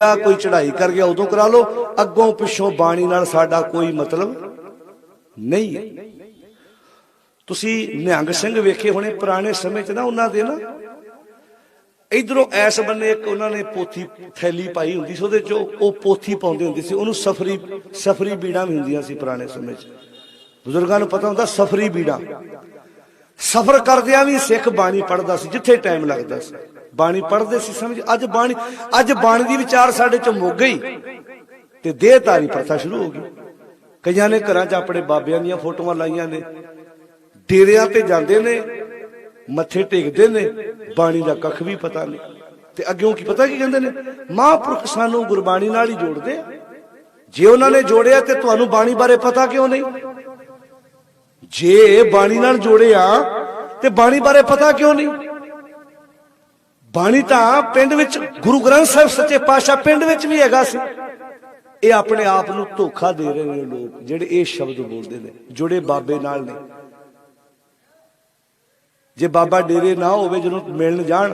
कोई चढ़ाई कर गया उदों करा लो, अगों पिछों बाणी नाल साडा कोई मतलब नहीं है। तुसी निहंग सिंह वेखे होने पुराने समय च ना, उन्हां दे ना इधरों ऐस बन्ने एक उन्होंने पोथी थैली पाई हुंदी सी, उहदे चों ओह पोथी पाउंदे हुंदे सी, उहनूं सफरी बीड़ा भी हुंदियां सी पुराने समय च। बुजुर्गां नूं पता हुंदा सफरी बीड़ा। सफर करदियां भी सिख बाणी पढ़दा सी, जिथे टाइम लगदा सी बाणी पढ़दे सी। समझ अज बाणी दी विचार साडे च मुक गई ते देहधारी प्रथा शुरू हो गई। कईयां ने घरां च अपने बाबियां दीयां फोटोआं लाईयां ने, डेरियां ते जांदे ने, मत्थे टेकदे ने, बाणी दा कख भी पता नहीं। ते अग्गों की पता की कहंदे ने, महापुरख सानू गुरबाणी नाल ही जोड़दे। जे उन्हां ने जोड़िया ते तुहानूं बाणी बारे पता क्यों नहीं? जे बाणी नाल जोड़िया ते बाणी बारे पता क्यों नहीं? बाणी तां पिंड विच गुरु ग्रंथ साहिब सच्चे पातशाह पिंड विच भी हैगा सी। ये अपने आप नूं धोखा दे रहे ने लोग जिहड़े ये शब्द बोलदे ने, जुड़े बाबे नाल ने। जे बाबा डेरे ना होवे, जदों मिलण जाण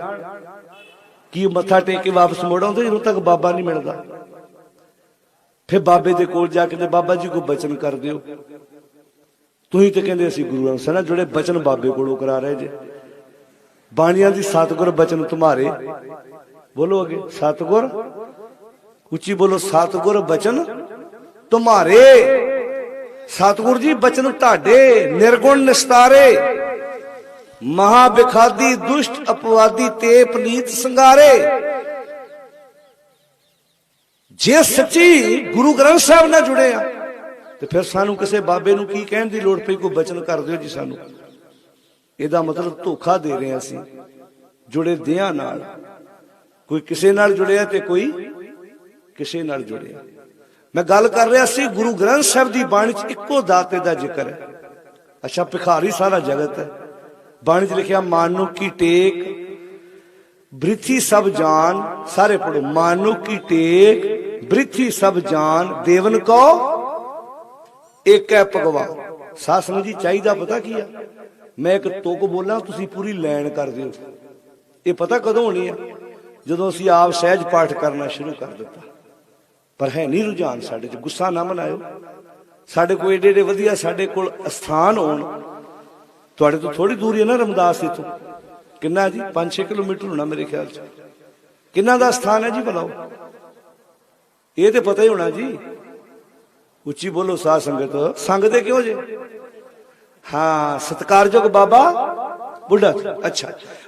की मत्था टेक के वापस मुड़ आउंदे, जदों तक बाबा नहीं मिलदा। फिर बाबे दे कोल जाके ते बाबा जी को बचन कर दिओ। तुसीं ते कहंदे असीं गुरुआं से ना जुड़े, बचन बाबे कोलों करा रहे जे। बाणियां दी सतगुर बचन तुम्हारे, बोलो अगे सतगुर, उच्ची बोलो, सतगुर बचन तुम्हारे। सतगुर जी बचन तुहाडे, निर्गुण निस्तारे, महाबिखादी दुष्ट अपवादी ते पनीत संगारे। जे सच्ची गुरु ग्रंथ साहब नाल जुड़े आ ते फिर सानू किसी बाबे नूं की कहण दी लोड़ पई, कोई बचन कर दिओ जी सानू। ਇਹਦਾ मतलब धोखा दे रहे हैं असीं। जुड़े दियां नाल, कोई किसे नाल जुड़िया ते कोई किसे नाल जुड़िया। मैं गल कर रहा सी गुरु ग्रंथ साहिब दी बाणी च इक्को दाते दा जिक्र है। अच्छा भिखारी सारा जगत है। बाणी च लिखिया मानुक की टेक बृथी सब जान, सारे पढ़ो, मानुक की टेक बृथी सब जान, देवन को एक है भगवान। साध संगत जी चाहिदा पता की है? मैं एक तुक बोला, तुसी पूरी लैन कर दिओ। ये पता कदों होनी है? जदों असीं आप सहज पाठ करना शुरू कर दिता। पर है नहीं रुझान साडे च, गुस्सा ना मनाओ। साडे कोल एडे एडे वधिया साडे कोल स्थान होण, तुहाडे तो थोड़ी दूर है ना रमदास इथों, किन्ना जी 5-6 किलोमीटर होना मेरे ख्याल च। किन्ना दा स्थान है जी भलाओ? ये तो पता ही होना जी। उच्ची बोलो साध संगत, संगते क्यों जे? हाँ, सत्कारयोग बाबा बुढ़ा। अच्छा,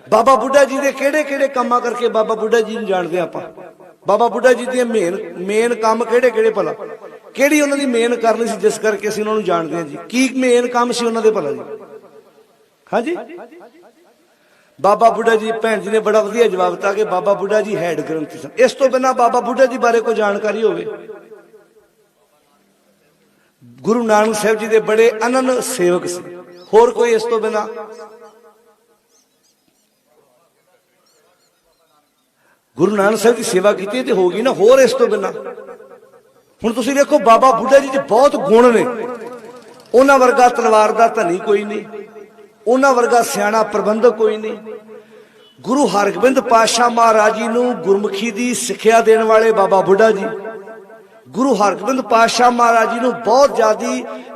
बाबा बुढ़ा जी दे केड़े केड़े कामां करके बाबा बुढ़ा जी नूं जाणदे आपां। बाबा बुढ़ा जी दे मेन काम केड़े केड़े भला? केड़ी उन्हां दी मेन करनी सी जिस करके असीं उन्हां नूं जाणदे हां जी? की मेन काम सी उन्हां दे भला जी? हाँ जी, बाबा बुढ़ा जी, भैन जी ने बड़ा वधिया जवाब दिता कि बाबा बुढ़ा जी हैड ग्रंथी सन। इस तो बिना बाबा बुढ़ा जी बारे कोई जानकारी होवे? गुरु नानक साहब जी दे बड़े अनन सेवक से, होर कोई इस तो बिना? गुरु नानक साहब की सेवा की तो होगी ना, होर इस तो बिना? हुण तुसीं देखो बाबा बुढ़ा जी च बहुत गुण ने। उन्हां वर्गा तलवार दा धनी कोई नहीं, उन्हां वर्गा सियाणा प्रबंधक कोई नहीं। गुरु हरगोबिंद पातशाह महाराज जी नूं गुरमुखी दी सिक्ख्या देण वाले बाबा बुढ़ा जी, गुरु हरगोबिंद पातशाह महाराज जी नूं बहुत ज्यादा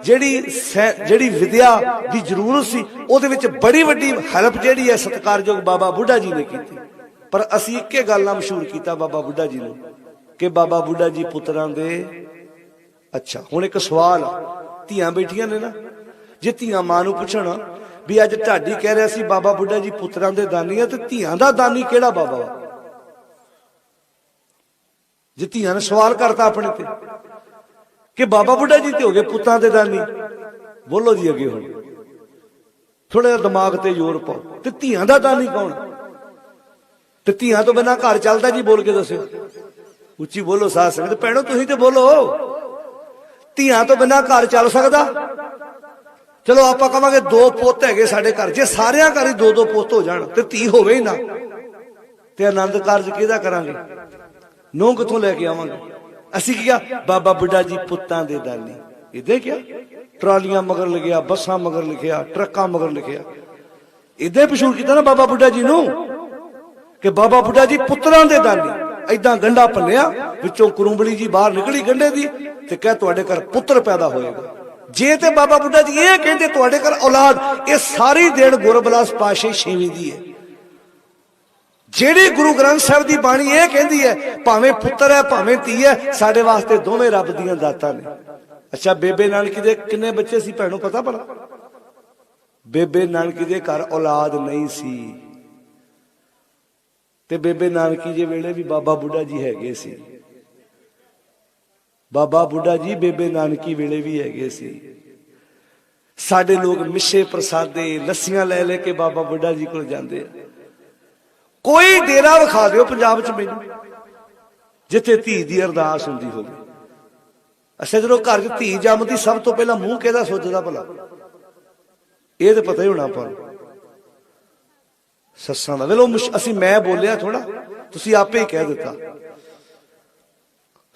जिहड़ी विद्या दी जरूरत सी, उहदे विच बड़ी वड्डी हेल्प जिहड़ी है सत्कारयोग बाबा बुढ़ा जी ने कीती। पर असीं इक्के गल नाल मशहूर कीता बाबा बुढ़ा जी नूं कि बाबा बुढ़ा जी पुत्रां दे। अच्छा हुण एक सवाल, धीआं बैठियां ने ना, जे धीआं मां नूं पुछण भी अज ढाडी कह रहा सी बाबा बुढ़ा जी पुत्रां दे दानी है, ते धीआं दा दानी किहड़ा बाबा वा? जे धीआं ने सवाल करता अपने ते कि बाबा बुढ़ा जी ते हो गए पुत्रां दे दानी, बोलो जी अगे हुण थोड़ा जिहा दिमाग ते जोर पाओ। ते धीआं दा दानी कौन? ते धीआं तो बिना घर चलदा जी? बोल के दस्सो, उच्ची बोलो साध संगत, भैणो तुसीं ते बोलो, धीआं तो बिना घर चल सकदा? चलो आप कहांगे 2 पुत्त है साडे घर, जे सारियां घर ही 2-2 पुत्त हो जाण ते धी होवे ही ना, ते आनंद कारज किहदा करांगे? नूं कित्थों लैके आवांगे? असीं की किहा बाबा बुढ़ा जी पुत्तां दे दानी, इदां क्या? ट्रालियां मगर लिखिया, बसां मगर लिखिया, ट्रकां मगर लिखिया, इदां मशहूर किया ना बाबा बुढ़ा जी नूं कि बाबा बुढ़ा जी पुत्रां दे दानी। ਏਦਾਂ गंढा भन्निया विचों कुरुंबली जी बाहर निकली गंढे दी ते कह तुहाडे घर पुत्र पैदा होएगा। जे ते बाबा बुढ़ा जी ये कहते तुहाडे घर औलाद, ये सारी देन गुरबिलास पातशाही छेवीं दी है। जेड़ी गुरु ग्रंथ साहिब दी बाणी ये कहती है भावें पुत्र है भावें धी है, साडे वास्ते दोवें रब दीयां दातां ने। अच्छा बेबे नानकी दे किन्ने बच्चे सी भैणों पता भला? बेबे नानकी दे घर औलाद नहीं सी ते बेबे नानकी जे वेले भी बाबा बुढ़ा जी हैगे सी। बाबा बुढ़ा जी बेबे नानकी वेले भी हैगे सी। साडे लोग मिशे प्रसादे लस्सियां ले लेके बाबा बुढ़ा जी कोल जांदे। कोई डेरा विखा दिओ पंजाब च मैनूं जिथे धी दी अरदास हुंदी होवे। अच्छा जदों घर च धी जम्मदी सब तो पहला मूंह किहदा सुजदा भला? ਇਹ ਤਾਂ ਪਤਾ ਹੀ ਹੋਣਾ ਆਪਾਂ ਨੂੰ ਸੱਸਾਂ ਦਾ। ਵੇਲੋ ਅਸੀਂ ਮੈਂ ਬੋਲਿਆ ਥੋੜਾ, ਤੁਸੀਂ ਆਪੇ ਹੀ ਕਹਿ ਦਿੱਤਾ।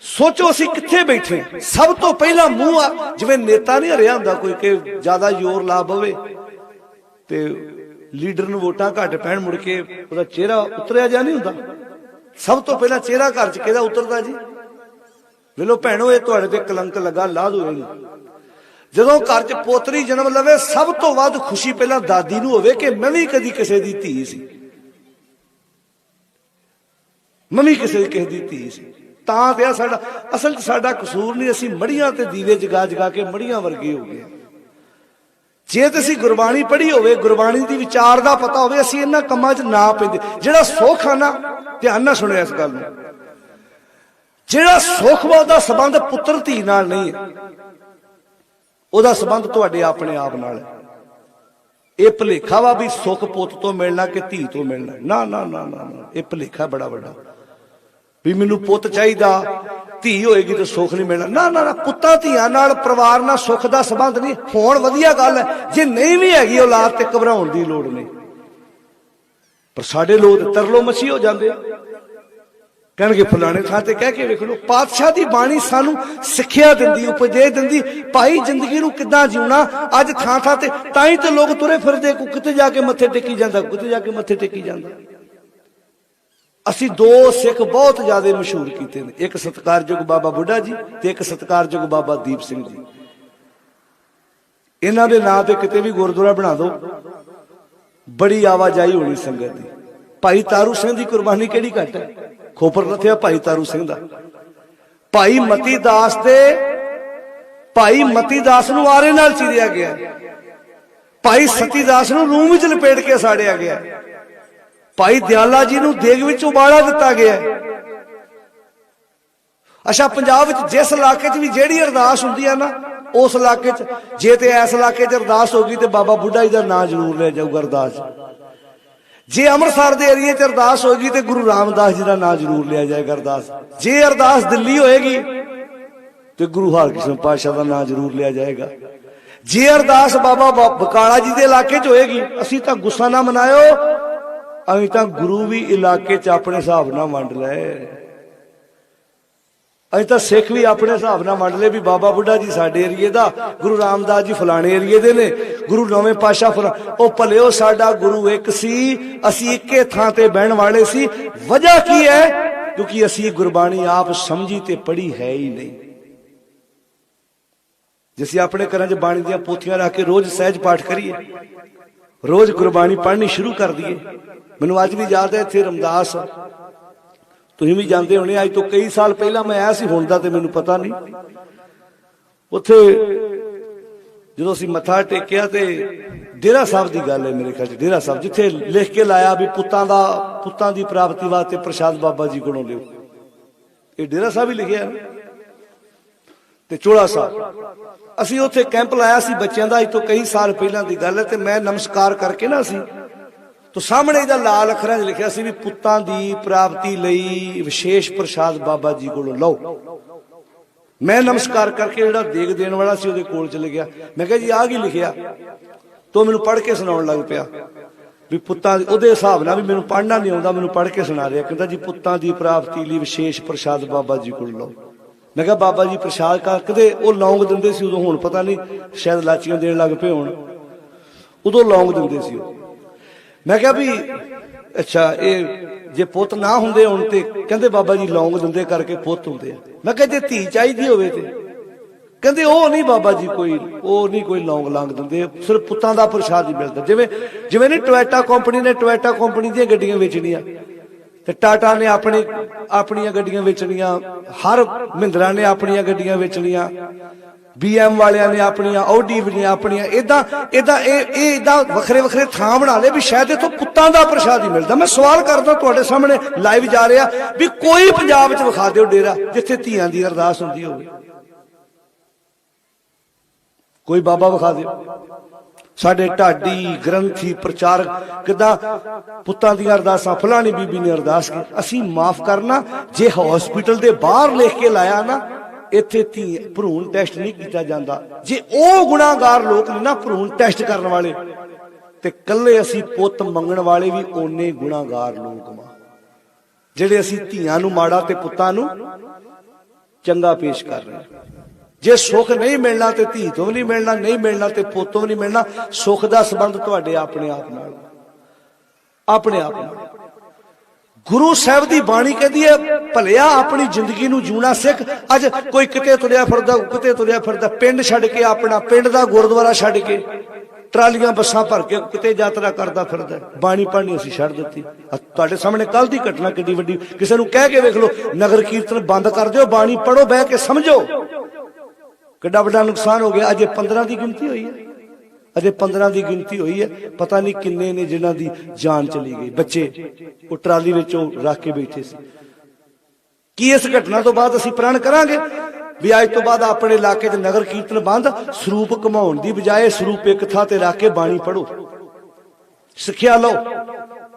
ਸੋਚੋ ਅਸੀਂ ਕਿੱਥੇ ਬੈਠੇ। ਸਭ ਤੋਂ ਪਹਿਲਾਂ ਮੂੰਹ ਆ ਜਿਵੇਂ ਨੇਤਾ ਨਹੀਂ ਹਰਿਆ ਹੁੰਦਾ ਕੋਈ ਕਿ ਜ਼ਿਆਦਾ ਜ਼ੋਰ ਲਾ ਪਵੇ ਤੇ ਲੀਡਰ ਨੂੰ ਵੋਟਾਂ ਘੱਟ ਪੈਣ ਮੁੜ ਕੇ ਉਹਦਾ ਚਿਹਰਾ ਉਤਰਿਆ ਜਾ ਨਹੀਂ ਹੁੰਦਾ। ਸਭ ਤੋਂ ਪਹਿਲਾਂ ਚਿਹਰਾ ਘਰ 'ਚ ਕਿਹਦਾ ਉਤਰਦਾ ਜੀ? ਵੇਲੋ ਭੈਣੋ ਇਹ ਤੁਹਾਡੇ ਤੇ ਕਲੰਕ ਲੱਗਾ ਲਾਦ ਹੋਏਗੀ। ਜਦੋਂ ਘਰ 'ਚ ਪੋਤਰੀ ਜਨਮ ਲਵੇ ਸਭ ਤੋਂ ਵੱਧ ਖੁਸ਼ੀ ਪਹਿਲਾਂ ਦਾਦੀ ਨੂੰ ਹੋਵੇ ਕਿ ਮੈਂ ਵੀ ਕਦੀ ਕਿਸੇ ਦੀ ਧੀ ਸੀ, ਮੈਂ ਵੀ ਕਿਸੇ ਦੀ ਧੀ ਸੀ। ਤਾਂ ਤੇ ਸਾਡਾ ਅਸਲ 'ਚ ਸਾਡਾ ਕਸੂਰ ਨਹੀਂ, ਅਸੀਂ ਮੜੀਆਂ ਤੇ ਦੀਵੇ ਜਗਾ ਜਗਾ ਕੇ ਮੜੀਆਂ ਵਰਗੇ ਹੋ ਗਏ। ਜੇ ਤੇ ਅਸੀਂ ਗੁਰਬਾਣੀ ਪੜ੍ਹੀ ਹੋਵੇ, ਗੁਰਬਾਣੀ ਦੀ ਵਿਚਾਰ ਦਾ ਪਤਾ ਹੋਵੇ, ਅਸੀਂ ਇਹਨਾਂ ਕੰਮਾਂ 'ਚ ਨਾ ਪੈਂਦੇ। ਜਿਹੜਾ ਸੁੱਖ ਆ ਨਾ, ਧਿਆਨ ਨਾਲ ਸੁਣਿਓ ਇਸ ਗੱਲ ਨੂੰ, ਜਿਹੜਾ ਸੁੱਖ ਵਾ ਉਹਦਾ ਸੰਬੰਧ ਪੁੱਤਰ ਧੀ ਨਾਲ ਨਹੀਂ ਹੈ, ਉਹਦਾ ਸੰਬੰਧ ਤੁਹਾਡੇ ਆਪਣੇ ਆਪ ਨਾਲ ਹੈ। ਇਹ ਭੁਲੇਖਾ ਵਾ ਵੀ ਸੁੱਖ ਪੁੱਤ ਤੋਂ ਮਿਲਣਾ ਕਿ ਧੀ ਤੋਂ ਮਿਲਣਾ। ਨਾ ਨਾ ਨਾ ਨਾ ਨਾ, ਇਹ ਭੁਲੇਖਾ ਬੜਾ ਵੱਡਾ ਵੀ ਮੈਨੂੰ ਪੁੱਤ ਚਾਹੀਦਾ, ਧੀ ਹੋਏਗੀ ਤਾਂ ਸੁੱਖ ਨਹੀਂ ਮਿਲਣਾ। ਨਾ ਨਾ ਨਾ, ਪੁੱਤਾਂ ਧੀਆਂ ਨਾਲ ਪਰਿਵਾਰ ਨਾਲ ਸੁੱਖ ਦਾ ਸੰਬੰਧ ਨਹੀਂ। ਹੋਣ ਵਧੀਆ ਗੱਲ ਹੈ, ਜੇ ਨਹੀਂ ਵੀ ਹੈਗੀ ਔਲਾਦ ਤੇ ਘਬਰਾਉਣ ਦੀ ਲੋੜ ਨਹੀਂ। ਪਰ ਸਾਡੇ ਲੋਕ ਤਰਲੋ ਮੱਛੀ ਹੋ ਜਾਂਦੇ, ਕਹਿਣਗੇ ਫਲਾਣੇ ਥਾਂ ਤੇ ਕਹਿ ਕੇ ਵੇਖ ਲਓ। ਪਾਤਸ਼ਾਹ ਦੀ ਬਾਣੀ ਸਾਨੂੰ ਸਿੱਖਿਆ ਦਿੰਦੀ, ਉਪਦੇਸ਼ ਦਿੰਦੀ, ਭਾਈ ਜ਼ਿੰਦਗੀ ਨੂੰ ਕਿੱਦਾਂ ਜਿਉਣਾ। ਅੱਜ ਥਾਂ ਥਾਂ ਤੇ ਤਾਂ ਹੀ ਤੇ ਲੋਕ ਤੁਰੇ ਫਿਰਦੇ, ਕੋ ਕਿਤੇ ਜਾ ਕੇ ਮੱਥੇ ਟੇਕੀ ਜਾਂਦਾ, ਕਿਤੇ ਜਾ ਕੇ ਮੱਥੇ ਟੇਕੀ ਜਾਂਦਾ। ਅਸੀਂ ਦੋ ਸਿੱਖ ਬਹੁਤ ਜ਼ਿਆਦਾ ਮਸ਼ਹੂਰ ਕੀਤੇ ਨੇ, ਇੱਕ ਸਤਿਕਾਰਯੋਗ ਬਾਬਾ ਬੁੱਢਾ ਜੀ ਤੇ ਇੱਕ ਸਤਿਕਾਰਯੋਗ ਬਾਬਾ ਦੀਪ ਸਿੰਘ ਜੀ। ਇਹਨਾਂ ਦੇ ਨਾਂ ਤੇ ਕਿਤੇ ਵੀ ਗੁਰਦੁਆਰਾ ਬਣਾ ਦਿਓ, ਬੜੀ ਆਵਾਜਾਈ ਹੋਣੀ ਸੰਗਤ ਦੀ। ਭਾਈ ਤਾਰੂ ਸਿੰਘ ਦੀ ਕੁਰਬਾਨੀ ਕਿਹੜੀ ਘੱਟ ਹੈ? ਖੋਪਰ ਰੱਖਿਆ ਭਾਈ ਤਾਰੂ ਸਿੰਘ ਦਾ। ਭਾਈ ਮਤੀ ਦਾਸ ਤੇ ਭਾਈ ਮਤੀ ਦਾਸ ਨੂੰ ਆਰੇ ਨਾਲ ਚੀਰਿਆ ਗਿਆ। ਭਾਈ ਸਤੀ ਦਾਸ ਨੂੰ ਰੂਮ ਵਿੱਚ ਲਪੇਟ ਕੇ ਸਾੜਿਆ ਗਿਆ। ਭਾਈ ਦਿਆਲਾ ਜੀ ਨੂੰ ਦੇਗ ਵਿੱਚ ਉਬਾਲਾ ਦਿੱਤਾ ਗਿਆ। ਅੱਛਾ ਪੰਜਾਬ ਵਿੱਚ ਜਿਸ ਇਲਾਕੇ 'ਚ ਵੀ ਜਿਹੜੀ ਅਰਦਾਸ ਹੁੰਦੀ ਹੈ ਨਾ, ਉਸ ਇਲਾਕੇ 'ਚ ਜੇ ਤੇ ਇਸ ਇਲਾਕੇ 'ਚ ਅਰਦਾਸ ਹੋ ਗਈ ਤੇ ਬਾਬਾ ਬੁੱਢਾ ਜੀ ਦਾ ਨਾਂ ਜ਼ਰੂਰ ਲਿਆ ਜਾਊਗਾ ਅਰਦਾਸ। ਜੇ ਅੰਮ੍ਰਿਤਸਰ ਦੇ ਏਰੀਏ 'ਚ ਅਰਦਾਸ ਹੋਏਗੀ ਤੇ ਗੁਰੂ ਰਾਮਦਾਸ ਜੀ ਦਾ ਨਾਂ ਜ਼ਰੂਰ ਲਿਆ ਜਾਏਗਾ ਅਰਦਾਸ। ਜੇ ਅਰਦਾਸ ਦਿੱਲੀ ਹੋਏਗੀ ਤੇ ਗੁਰੂ ਹਰਕ੍ਰਿਸ਼ਨ ਪਾਤਸ਼ਾਹ ਦਾ ਨਾਂ ਜ਼ਰੂਰ ਲਿਆ ਜਾਏਗਾ। ਜੇ ਅਰਦਾਸ ਬਾਬਾ ਬਕਾਲਾ ਜੀ ਦੇ ਇਲਾਕੇ 'ਚ ਹੋਏਗੀ, ਅਸੀਂ ਤਾਂ ਗੁੱਸਾ ਨਾ ਮਨਾਇਓ, ਅਸੀਂ ਤਾਂ ਗੁਰੂ ਵੀ ਇਲਾਕੇ 'ਚ ਆਪਣੇ ਹਿਸਾਬ ਨਾਲ ਵੰਡ ਲਏ। ਅਸੀਂ ਤਾਂ ਸਿੱਖ ਵੀ ਆਪਣੇ ਹਿਸਾਬ ਨਾਲ ਵੰਡ ਲਏ ਵੀ ਬਾਬਾ ਬੁੱਢਾ ਜੀ ਸਾਡੇ ਏਰੀਏ ਦਾ, ਗੁਰੂ ਰਾਮਦਾਸ ਜੀ ਫਲਾਣੇ ਏਰੀਏ ਦੇ ਨੇ, ਗੁਰੂ ਨੌਵੇਂ ਪਾਤਸ਼ਾਹ ਉਹ ਭਲਿਓ ਸਾਡਾ ਗੁਰੂ ਇੱਕ ਸੀ, ਅਸੀਂ ਇੱਕੇ ਥਾਂ ਤੇ ਬਹਿਣ ਵਾਲੇ ਸੀ। ਵਜ੍ਹਾ ਕੀ ਹੈ? ਕਿਉਂਕਿ ਅਸੀਂ ਗੁਰਬਾਣੀ ਆਪ ਸਮਝੀ ਤੇ ਪੜ੍ਹੀ ਹੈ ਹੀ ਨਹੀਂ। ਜੇ ਅਸੀਂ ਆਪਣੇ ਘਰਾਂ 'ਚ ਬਾਣੀ ਦੀਆਂ ਪੋਥੀਆਂ ਰੱਖ ਕੇ ਰੋਜ਼ ਸਹਿਜ ਪਾਠ ਕਰੀਏ, ਰੋਜ਼ ਗੁਰਬਾਣੀ ਪੜ੍ਹਨੀ ਸ਼ੁਰੂ ਕਰ ਦਈਏ। ਮੈਨੂੰ ਅੱਜ ਵੀ ਯਾਦ ਹੈ ਇੱਥੇ ਰਮਦਾਸ, ਤੁਸੀਂ ਵੀ ਜਾਣਦੇ ਹੋਣੇ, ਅੱਜ ਤੋਂ ਕਈ ਸਾਲ ਪਹਿਲਾਂ ਮੈਂ ਆਇਆ ਸੀ, ਹੁਣ ਦਾ ਤੇ ਮੈਨੂੰ ਪਤਾ ਨਹੀਂ। ਉੱਥੇ ਜਦੋਂ ਅਸੀਂ ਮੱਥਾ ਟੇਕਿਆ ਤੇ ਡੇਰਾ ਸਾਹਿਬ ਦੀ ਗੱਲ ਹੈ ਮੇਰੇ ਖਿਆਲ 'ਚ, ਡੇਰਾ ਸਾਹਿਬ ਜਿੱਥੇ ਲਿਖ ਕੇ ਲਾਇਆ ਵੀ ਪੁੱਤਾਂ ਦੀ ਪ੍ਰਾਪਤੀ ਵਾਸਤੇ ਪ੍ਰਸ਼ਾਦ ਬਾਬਾ ਜੀ ਕੋਲੋਂ ਲਿਓ, ਇਹ ਡੇਰਾ ਸਾਹਿਬ ਹੀ ਲਿਖਿਆ ਤੇ ਚੋਲਾ ਸਾਹਿਬ। ਅਸੀਂ ਉੱਥੇ ਕੈਂਪ ਲਾਇਆ ਸੀ ਬੱਚਿਆਂ ਦਾ, ਅੱਜ ਤੋਂ ਕਈ ਸਾਲ ਪਹਿਲਾਂ ਦੀ ਗੱਲ ਹੈ। ਤੇ ਮੈਂ ਨਮਸਕਾਰ ਕਰਕੇ ਨਾ ਅਸੀਂ तो सामने ਇਹਦਾ लाल अखरां 'ਚ लिखिया सी भी पुत्तां दी प्राप्ति लई विशेष प्रसाद बाबा जी कोलों लो। मैं नमस्कार करके जिहड़ा देग देण वाला सी ਉਹਦੇ ਕੋਲ चले गया। मैं कहा जी आ की लिखिया? तो मैनूं पढ़ के सुणाउण लग पिया भी पुत्तां ਉਹਦੇ हिसाब नाल भी मैनूं पढ़ना नहीं आउंदा, मैनूं पढ़ के सुणा रिहा। कहंदा जी पुत्तां दी प्राप्ति लई विशेष प्रसाद बाबा जी कोलों लो। मैं कहा बाबा जी प्रसाद का कदे ਉਹ लौंग दिंदे सी उदों, हुण पता नहीं शायद लाचियां देण लग पए होण, उदों लौंग दिंदे सी। मैं क्या भी अच्छा ये जे पुत ना हुंदे हुण ते कहंदे बाबा जी लौंग दिंदे करके पुत हुंदे आ। मैं कहा जे धी चाहीदी होवे ते कहंदे ओ नहीं बाबा जी कोई लौंग लांग दिंदे, सिर्फ पुत्तां दा प्रसाद ही मिलदा। जिवें जिवें नहीं टोयटा कंपनी ने टोयटा कंपनी दी गड्डियां वेचणियां ते टाटा ने अपनी गड्डियां वेचणियां, हर महिंद्रा ने अपनी गड्डियां वेचणियां, BM वालियां ने अपनी, ऑडी ने अपनी, इदा वखरे वखरे थां बना ले भी शायद इथों पुत्तां दा प्रसाद ही मिलदा। मैं सवाल करदा तुहाडे सामने लाइव जा रहा भी कोई पंजाब च विखा दिओ डेरा जिथे धीआं दी अरदास हुंदी होवे, कोई बाबा विखा दिओ। साडे ढाडी ग्रंथी प्रचारक किदां पुत्तां दी अरदासां, फलानी बीबी ने अरदास की। असीं माफ करना जे हॉस्पिटल दे बाहर लिख के लाया ना इत्थे धी भरूण टैसट नहीं किया जाता, जे ओ गुनाहगार लोग ने ना भरूण टैसट करने वाले ते कल्ले असीं पुत मंगण वाले भी ओने गुनाहगार लोग वा जिहड़े असीं धीआं नूं माड़ा ते पुत्तां नूं चंगा पेश कर रहे हैं। जे सुख नहीं मिलना तो धी तो भी नहीं मिलना, नहीं मिलना तो पुत तो भी नहीं मिलना। सुख का संबंध तुहाडे अपने आप नाल, अपने आप नाल। गुरु साहब की बाणी कहती है भलिया अपनी जिंदगी नूं जीना सिख। अज कोई किते तुरिया फिरदा, किते तुरिया फिरदा, पिंड छड्ड के, अपना पिंड दा गुरुद्वारा छड्ड के ट्रालियां बसां भर के किते यात्रा करदा फिरदा। बाणी पढ़नी असीं छड्ड दित्ती। तुहाडे सामने कल दी घटना किड्डी वड्डी, किसे नूं कह के वेख लो नगर कीर्तन बंद कर दिओ, बाणी पढ़ो, बह के समझो, किड्डा वड्डा नुकसान हो गया। अजे 15 की गिनती हुई है, अजे 15 की गिनती हुई है, पता नहीं किन्ने ने जिन्हां दी जान चली गई। बच्चे वो ट्राली विचों रख के बैठे सी। की इस घटना तो बाद असीं प्रण करांगे भी अज तो बाद अपने इलाके च नगर कीर्तन बंद, सरूप घुमाउण दी बजाय सरूप एक थां ते रख के बाणी पढ़ो, सिक्ख्या लो,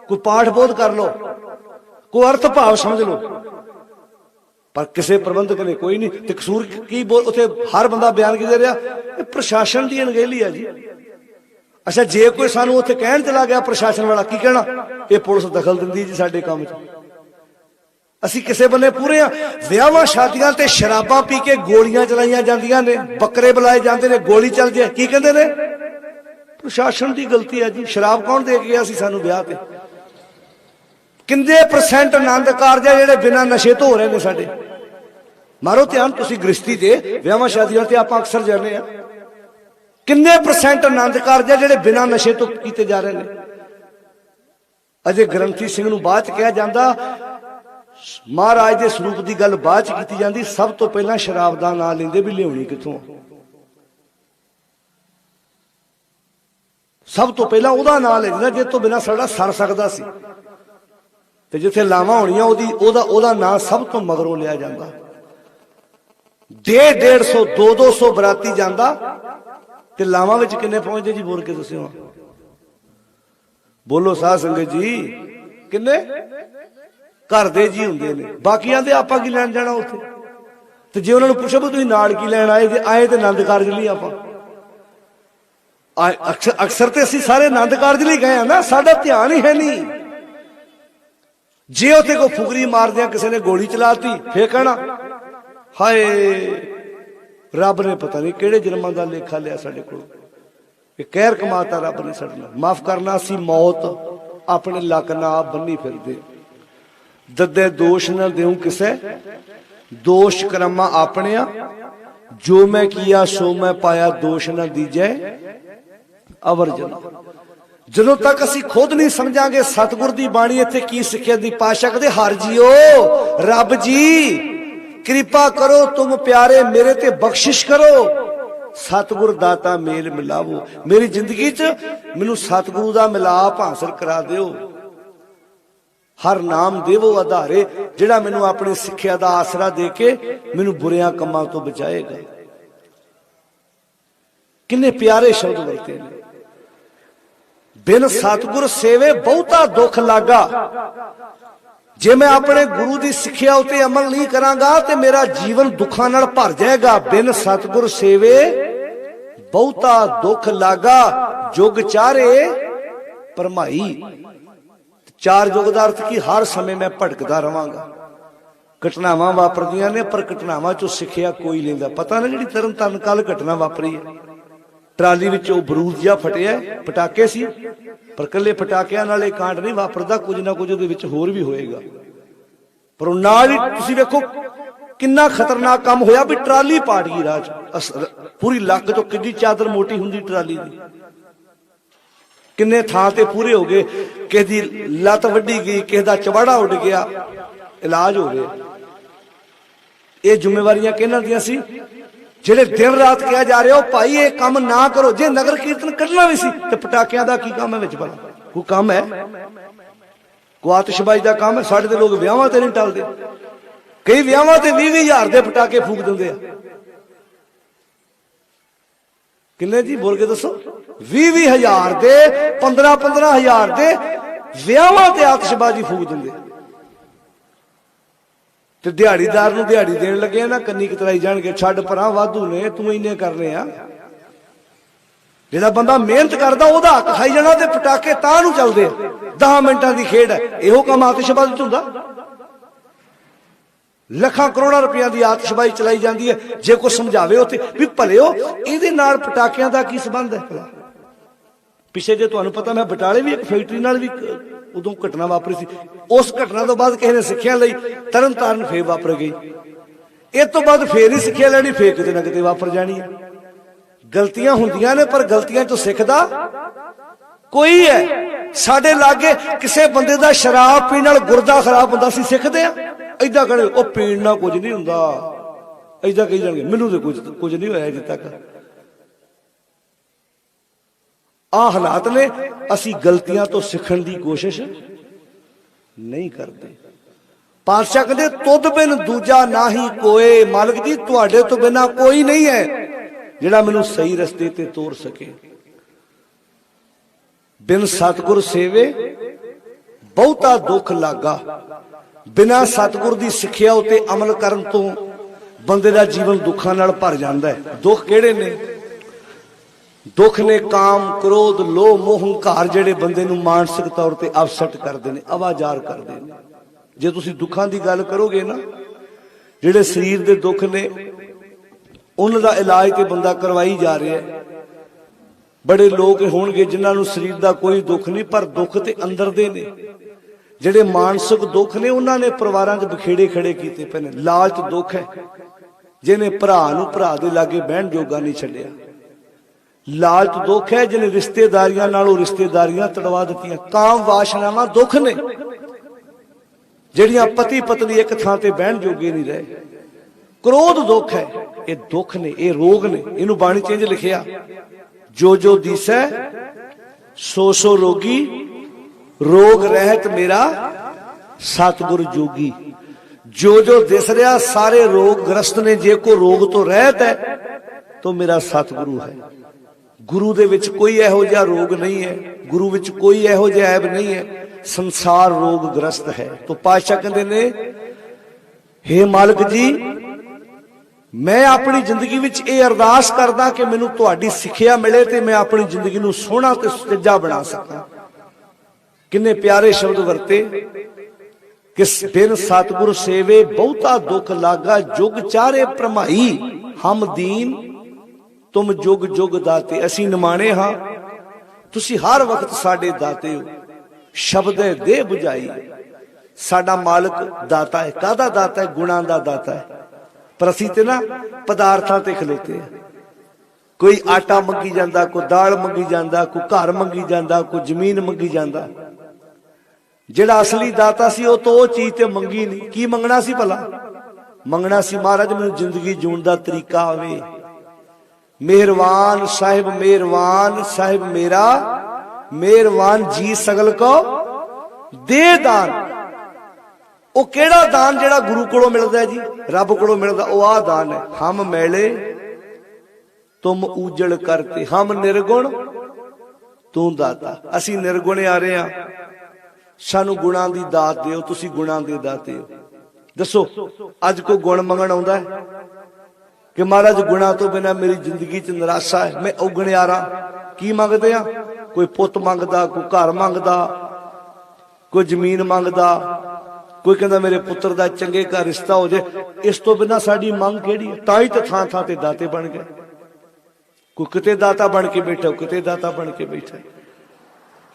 कोई पाठ बोध कर लो, कोई अर्थ भाव समझ लो। पर किसी प्रबंधक ने कोई नहीं। ते कसूर की उथे हर बंदा बयान की दे रहा, प्रशासन की अनगेली है जी। अच्छा जे कोई सानू उथे कहन चला गया प्रशासन वाला, की कहना ये पुलिस दखल दिंदी जी साडे काम च। असीं किसे बन्ने पूरे आ। विआहां शादियां ते शराबां पी के गोलियां चलाईयां जांदियां ने, बकरे बुलाए जांदे ने, गोली चल जाए, की कहंदे ने प्रशासन की गलती है जी। शराब कौन दे के गया सी सानू विआह ते? किन्ने % आनंद कारज जिहड़े बिना नशे तो हो रहे ने साडे? मारो ध्यान तुसीं गृहस्थी दे विआहां शादियां ते आपां अक्सर जाने आ, किन्ने % आनंद कारज जिहड़े बिना नशे तो कीते जा रहे ने। अजे ग्रंथी सिंह नूं बाद च कहा जांदा, महाराज दे स्वरूप की गल बाद च कीती जांदी, सब तो पहला शराब दा नां लैंदे भी लियाउणी कित्थों, सब तो पहला ओहदा नां लैंदा जिस तो बिना साडा सर सकदा सी। ते जिथे लावां होणियां ओहदा नां सब तो मगरों लिया जांदा। 150 200 बराती जांदा ते लावां विच किन्ने पहुंचदे जी? बोल के दस्सिओ, बोलो साध संगत जी, किन्ने? घर दे जी हुंदे ने, बाकियां दे आपां की लैण जाना उत्थे। ते जे उन्हां नूं पुछो भी तुसीं नाल की लैण आए, जे आए ते आनंद कारज लई आपां अक्सर ते असीं सारे आनंद कारज लई गए ना, साडा ध्यान ही है नहीं। जे उत्थे कोई फुगरी मारदियां किसी ने गोली चलाती, फिर कहना हाय रब ने पता नहीं किहड़े जन्मां दा लेखा लिया साडे कोल, कहर कमाता रब ने साडे नाल। माफ करना असीं मौत अपने लक नाल बन्नी फिरदे। ददे दोष न देऊं किसे, दोष कर्मा अपने, जो मैं किया सो मैं पाया, दोष न दीजे अवर जना। ਜਦੋਂ तक असीं खुद नहीं समझांगे सतगुर दी बाणी इत्थे की सिक्ख्या दी। पातशाह कहदे हर जीओ रब जी कृपा करो, तुम प्यारे मेरे ते बख्शिश करो, सतगुर दाता मेल मिलावो। मेरी जिंदगी च मैनू सतगुरु दा मिलाप हासिल करा दिओ। हर नाम देवो आधारे, जिहड़ा मैनू अपनी सिक्ख्या दा आसरा दे के मैनू बुरियां कम्मां तो बचाएगा। किन्ने प्यारे शब्द वरते ने। बिन सतगुर सेवे बहुता दुख लागा। जे मैं अपने गुरु की सिक्ख्या उत्ते अमल नहीं करांगा ते मेरा जीवन दुखां नाल भर जाएगा। बिन सतगुर सेवे बहुता दुख लागा, जुग चारे भरमाई। चार जुग दा अर्थ की हर समय मैं भटकदा रहांगा। घटनावां वापरदियां ने पर घटनावां चों सिक्ख्या कोई लैंदा पता ना। जिहड़ी तरन ताਰਨ कल घटना वापरी है, ਟਰਾਲੀ ਵਿੱਚ ਉਹ ਬਰੂਦ ਜਿਹਾ ਫਟਿਆ, ਪਟਾਕੇ ਸੀ, ਪਰ ਕੱਲੇ ਪਟਾਕਿਆਂ ਨਾਲ ਇਹ ਕਾਂਡ ਨਹੀਂ ਵਾਪਰਦਾ, ਕੁਝ ਨਾ ਕੁਝ ਉਹਦੇ ਵਿੱਚ ਹੋਰ ਵੀ ਹੋਏਗਾ। ਪਰ ਨਾਲ ਹੀ ਤੁਸੀਂ ਵੇਖੋ ਕਿੰਨਾ ਖਤਰਨਾਕ ਕੰਮ ਹੋਇਆ ਵੀ ਟਰਾਲੀ ਪਾਟ ਗਈ ਰਾਹ 'ਚ, ਪੂਰੀ ਲੱਕ ਤੋਂ ਕਿੰਨੀ ਚਾਦਰ ਮੋਟੀ ਹੁੰਦੀ ਟਰਾਲੀ ਦੀ, ਕਿੰਨੇ ਥਾਂ ਤੇ ਪੂਰੇ ਹੋ ਗਏ, ਕਿਸੇ ਦੀ ਲੱਤ ਵੱਢੀ ਗਈ, ਕਿਸੇ ਦਾ ਚਵਾੜਾ ਉੱਡ ਗਿਆ, ਇਲਾਜ ਹੋ ਗਏ। ਇਹ ਜ਼ਿੰਮੇਵਾਰੀਆਂ ਕਿਹਨਾਂ ਦੀਆਂ ਸੀ? ਜਿਹੜੇ ਦਿਨ ਰਾਤ ਕਿਹਾ ਜਾ ਰਿਹਾ, ਉਹ ਭਾਈ ਇਹ ਕੰਮ ਨਾ ਕਰੋ। ਜੇ ਨਗਰ ਕੀਰਤਨ ਕੱਢਣਾ ਵੀ ਸੀ ਤੇ ਪਟਾਕਿਆਂ ਦਾ ਕੀ ਕੰਮ ਹੈ ਵਿੱਚ? ਭਲਾ ਕੋਈ ਕੰਮ ਹੈ? ਕੋਈ ਆਤਿਸ਼ਬਾਜ਼ੀ ਦਾ ਕੰਮ ਹੈ? ਸਾਡੇ ਤੇ ਲੋਕ ਵਿਆਹਾਂ ਤੇ ਨਹੀਂ ਟਲਦੇ, ਕਈ ਵਿਆਹਾਂ ਤੇ 20,000 ਦੇ ਪਟਾਕੇ ਫੂਕ ਦਿੰਦੇ ਆ। ਕਿੰਨੇ ਜੀ ਬੋਲ ਕੇ ਦੱਸੋ? 20,000 ਦੇ, 15,000 ਦੇ ਵਿਆਹਾਂ ਤੇ ਆਤਿਸ਼ਬਾਜ਼ੀ ਫੂਕ ਦਿੰਦੇ। ਤੇ ਦਿਹਾੜੀਦਾਰ ਨੂੰ ਦਿਹਾੜੀ ਦੇਣ ਲੱਗੇ ਨਾ, ਕੰਨੀ ਕਤਰਾਈ ਜਾਣਗੇ, ਛੱਡ ਪਰਾਂ ਵਾਧੂ ਨੇ, ਤੂੰ ਇੰਨੇ ਕਰਨੇ ਆ। ਜਿਹੜਾ ਬੰਦਾ ਮਿਹਨਤ ਕਰਦਾ ਉਹਦਾ ਹੱਕ ਖਾਈ ਜਾਣਾ, ਤੇ ਪਟਾਕੇ ਤਾਂ ਨੂੰ ਚੱਲਦੇ ਆ, 10 ਮਿੰਟਾਂ ਦੀ ਖੇਡ ਹੈ। ਇਹੋ ਕੰਮ ਆਤਿਸ਼ਬਾਜ਼ੀ ਚ ਹੁੰਦਾ। ਲੱਖਾਂ ਕਰੋੜਾਂ ਰੁਪਈਆਂ ਦੀ ਆਤਿਸ਼ਬਾਜ਼ੀ ਚਲਾਈ ਜਾਂਦੀ ਹੈ। ਜੇ ਕੋਈ ਸਮਝਾਵੇ ਉੱਥੇ ਵੀ ਭਲਿਓ ਇਹਦੇ ਨਾਲ ਪਟਾਕਿਆਂ ਦਾ ਕੀ ਸੰਬੰਧ ਹੈ? ਪਿੱਛੇ ਜੇ ਤੁਹਾਨੂੰ ਪਤਾ, ਮੈਂ ਬਟਾਲੇ ਵੀ ਇੱਕ ਫੈਕਟਰੀ ਨਾਲ ਵੀ ਉਦੋਂ ਘਟਨਾ ਵਾਪਰੀ ਸੀ। ਉਸ ਘਟਨਾ ਤੋਂ ਬਾਅਦ ਕਿਸੇ ਨੇ ਸਿੱਖਿਆ ਲਈ ਤਰਨਤਾਰਨ ਫੇਰ ਵਾਪਰ ਗਈ। ਇਸ ਤੋਂ ਬਾਅਦ ਫੇਰ ਹੀ ਸਿੱਖਿਆ ਲੈਣੀ, ਫੇਰ ਕਿਤੇ ਨਾ ਕਿਤੇ ਵਾਪਰ ਜਾਣੀ ਹੈ। ਗਲਤੀਆਂ ਹੁੰਦੀਆਂ ਨੇ, ਪਰ ਗਲਤੀਆਂ ਚੋਂ ਸਿੱਖਦਾ ਕੋਈ ਹੈ? ਸਾਡੇ ਲਾਗੇ ਕਿਸੇ ਬੰਦੇ ਦਾ ਸ਼ਰਾਬ ਪੀਣ ਨਾਲ ਗੁਰਦਾ ਖਰਾਬ ਹੁੰਦਾ ਸੀ, ਸਿੱਖਦੇ ਆ? ਏਦਾਂ ਕਹੇ ਉਹ ਪੀਣ ਨਾਲ ਕੁਝ ਨਹੀਂ ਹੁੰਦਾ, ਏਦਾਂ ਕਹੀ ਜਾਣਗੇ। ਮੈਨੂੰ ਤੇ ਕੁਝ ਨਹੀਂ ਹੋਇਆ ਅਜੇ ਤੱਕ। ਆਹ ਹਾਲਾਤ ਨੇ। ਅਸੀਂ ਗਲਤੀਆਂ ਤੋਂ ਸਿੱਖਣ ਦੀ ਕੋਸ਼ਿਸ਼ ਨਹੀਂ ਕਰਦੇ। ਪਾਤਸ਼ਾਹ ਕਹਿੰਦੇ ਤੁਧ ਬਿਨ ਦੂਜਾ ਨਾਹੀ ਕੋਏ। ਮਾਲਕ ਜੀ ਤੁਹਾਡੇ ਤੋਂ ਬਿਨਾ ਕੋਈ ਨਹੀਂ ਹੈ ਜਿਹੜਾ ਮੈਨੂੰ ਸਹੀ ਰਸਤੇ ਤੇ ਤੋਰ ਸਕੇ। ਬਿਨ ਸਤਿਗੁਰ ਸੇਵੇ ਬਹੁਤਾ ਦੁੱਖ ਲਾਗਾ। ਬਿਨਾਂ ਸਤਿਗੁਰ ਦੀ ਸਿੱਖਿਆ ਉਤੇ ਅਮਲ ਕਰਨ ਤੋਂ ਬੰਦੇ ਦਾ ਜੀਵਨ ਦੁੱਖਾਂ ਨਾਲ ਭਰ ਜਾਂਦਾ ਹੈ। ਦੁੱਖ ਕਿਹੜੇ ਨੇ? ਦੁੱਖ ਨੇ ਕਾਮ, ਕ੍ਰੋਧ, ਲੋਭ, ਮੋਹ, ਹੰਕਾਰ, ਜਿਹੜੇ ਬੰਦੇ ਨੂੰ ਮਾਨਸਿਕ ਤੌਰ ਤੇ ਅਪਸੈਟ ਕਰਦੇ ਨੇ, ਆਵਾਜ਼ਾਰ ਕਰਦੇ ਨੇ। ਜੇ ਤੁਸੀਂ ਦੁੱਖਾਂ ਦੀ ਗੱਲ ਕਰੋਗੇ ਨਾ, ਜਿਹੜੇ ਸਰੀਰ ਦੇ ਦੁੱਖ ਨੇ ਉਹਨਾਂ ਦਾ ਇਲਾਜ ਤੇ ਬੰਦਾ ਕਰਵਾਈ ਜਾ ਰਿਹਾ ਹੈ। ਬੜੇ ਲੋਕ ਹੋਣਗੇ ਜਿਨ੍ਹਾਂ ਨੂੰ ਸਰੀਰ ਦਾ ਕੋਈ ਦੁੱਖ ਨਹੀਂ, ਪਰ ਦੁੱਖ ਤੇ ਅੰਦਰ ਦੇ ਨੇ। ਜਿਹੜੇ ਮਾਨਸਿਕ ਦੁੱਖ ਨੇ ਉਹਨਾਂ ਨੇ ਪਰਿਵਾਰਾਂ 'ਚ ਬਖੇੜੇ ਖੜੇ ਕੀਤੇ ਪਏ ਨੇ। ਲਾਲਚ ਦੁੱਖ ਹੈ, ਜਿਹਨੇ ਭਰਾ ਨੂੰ ਭਰਾ ਦੇ ਲਾਗੇ ਬਹਿਣ ਜੋਗਾ ਨਹੀਂ ਛੱਡਿਆ। ਲਾਲਚ ਦੁੱਖ ਹੈ, ਜਿਹਨੇ ਰਿਸ਼ਤੇਦਾਰੀਆਂ ਨਾਲੋਂ ਰਿਸ਼ਤੇਦਾਰੀਆਂ ਤੜਵਾ ਦਿੱਤੀਆਂ। ਕਾਮ ਵਾਸ਼ਨਾਵਾਂ ਦੁੱਖ ਨੇ, ਜਿਹੜੀਆਂ ਪਤੀ ਪਤਨੀ ਇੱਕ ਥਾਂ ਤੇ ਬਹਿਣ ਜੋਗੇ ਨਹੀਂ ਰਹੇ। ਕ੍ਰੋਧ ਦੁੱਖ ਹੈ। ਇਹ ਦੁੱਖ ਨੇ, ਇਹ ਰੋਗ ਨੇ। ਇਹਨੂੰ ਬਾਣੀ ਚ ਇੰਝ ਲਿਖਿਆ, ਜੋ ਜੋ ਦਿਸੈ ਸੋ ਸੋ ਰੋਗੀ, ਰੋਗ ਰਹਿਤ ਮੇਰਾ ਸਤਿਗੁਰ ਜੋਗੀ। ਜੋ ਜੋ ਦਿਸ ਰਿਹਾ ਸਾਰੇ ਰੋਗ ਗ੍ਰਸਤ ਨੇ। ਜੇ ਕੋ ਰੋਗ ਤੋਂ ਰਹਿਤ ਹੈ ਤਾਂ ਮੇਰਾ ਸਤਿਗੁਰੂ ਹੈ। ਗੁਰੂ ਦੇ ਵਿੱਚ ਕੋਈ ਇਹੋ ਜਿਹਾ ਰੋਗ ਨਹੀਂ ਹੈ, ਗੁਰੂ ਵਿੱਚ ਕੋਈ ਇਹੋ ਜਿਹਾ ਐਬ ਨਹੀਂ ਹੈ। ਸੰਸਾਰ ਰੋਗ ਗ੍ਰਸਤ ਹੈ। तो पातशाह कहते ने, हे मालिक जी, मैं अपनी जिंदगी विच ये अरदास करदा कि मैनू तुहाडी सिक्ख्या मिले ते मैं अपनी जिंदगी नू सोहना ते सुचज्जा बना सकां। किन्ने प्यारे शब्द वरते कि बिन सतगुर सेवे बहुता दुख लागा। जुग चारे भरमाई हम दीन तुम जुग जुग दाते। असीं निमाणे हां, तुसीं हर वक्त साडे दाते हो। शब्द है दे बुझाई। साडा मालिक दाता है। कादा दाता है? गुणां दा दाता है। पर असीं ते ना पदार्थां ते खलोते हैं। कोई आटा मंगी जांदा, कोई दाल मंगी जांदा, कोई घर मंगी जांदा, कोई जमीन मंगी जांदा। जिहड़ा असली दाता सी वो तो वो चीज ते मंगी नहीं। की मंगना सी भला? मंगना सी महाराज मैनूं जिंदगी जीण दा तरीका आवे। मेहरबान साहिब, मेहरबान साहिब मेरा, मेहरबान जी सगल को दे दान। वो केड़ा दान जेड़ा गुरु कोलों मिलदा है जी, रब कोलों मिलदा, वो आ दान है। हम मैले तुम उजड़ करते, हम निर्गुण तू दाता। असी निर्गुण आ रहे हैं, सानू गुणां दी दात दिओ। तुसी गुणां दे दाते हो। दसो अज कोई गुण मंगण आउंदा है कि महाराज गुणां तो बिना मेरी जिंदगी च निराशा है, मैं उगणियारा। की मंगदे आ? कोई पुत मंगदा, कोई घर मंगदा, कोई जमीन मंगदा, कोई कहता मेरे पुत्र दा चंगे का रिश्ता हो जाए। इस तो बिना साडी मंग केड़ी है? तां ही ते थां थां ते दाते बन गए। कोई किते दाता बन के बैठा, किते दाता बन के बैठा।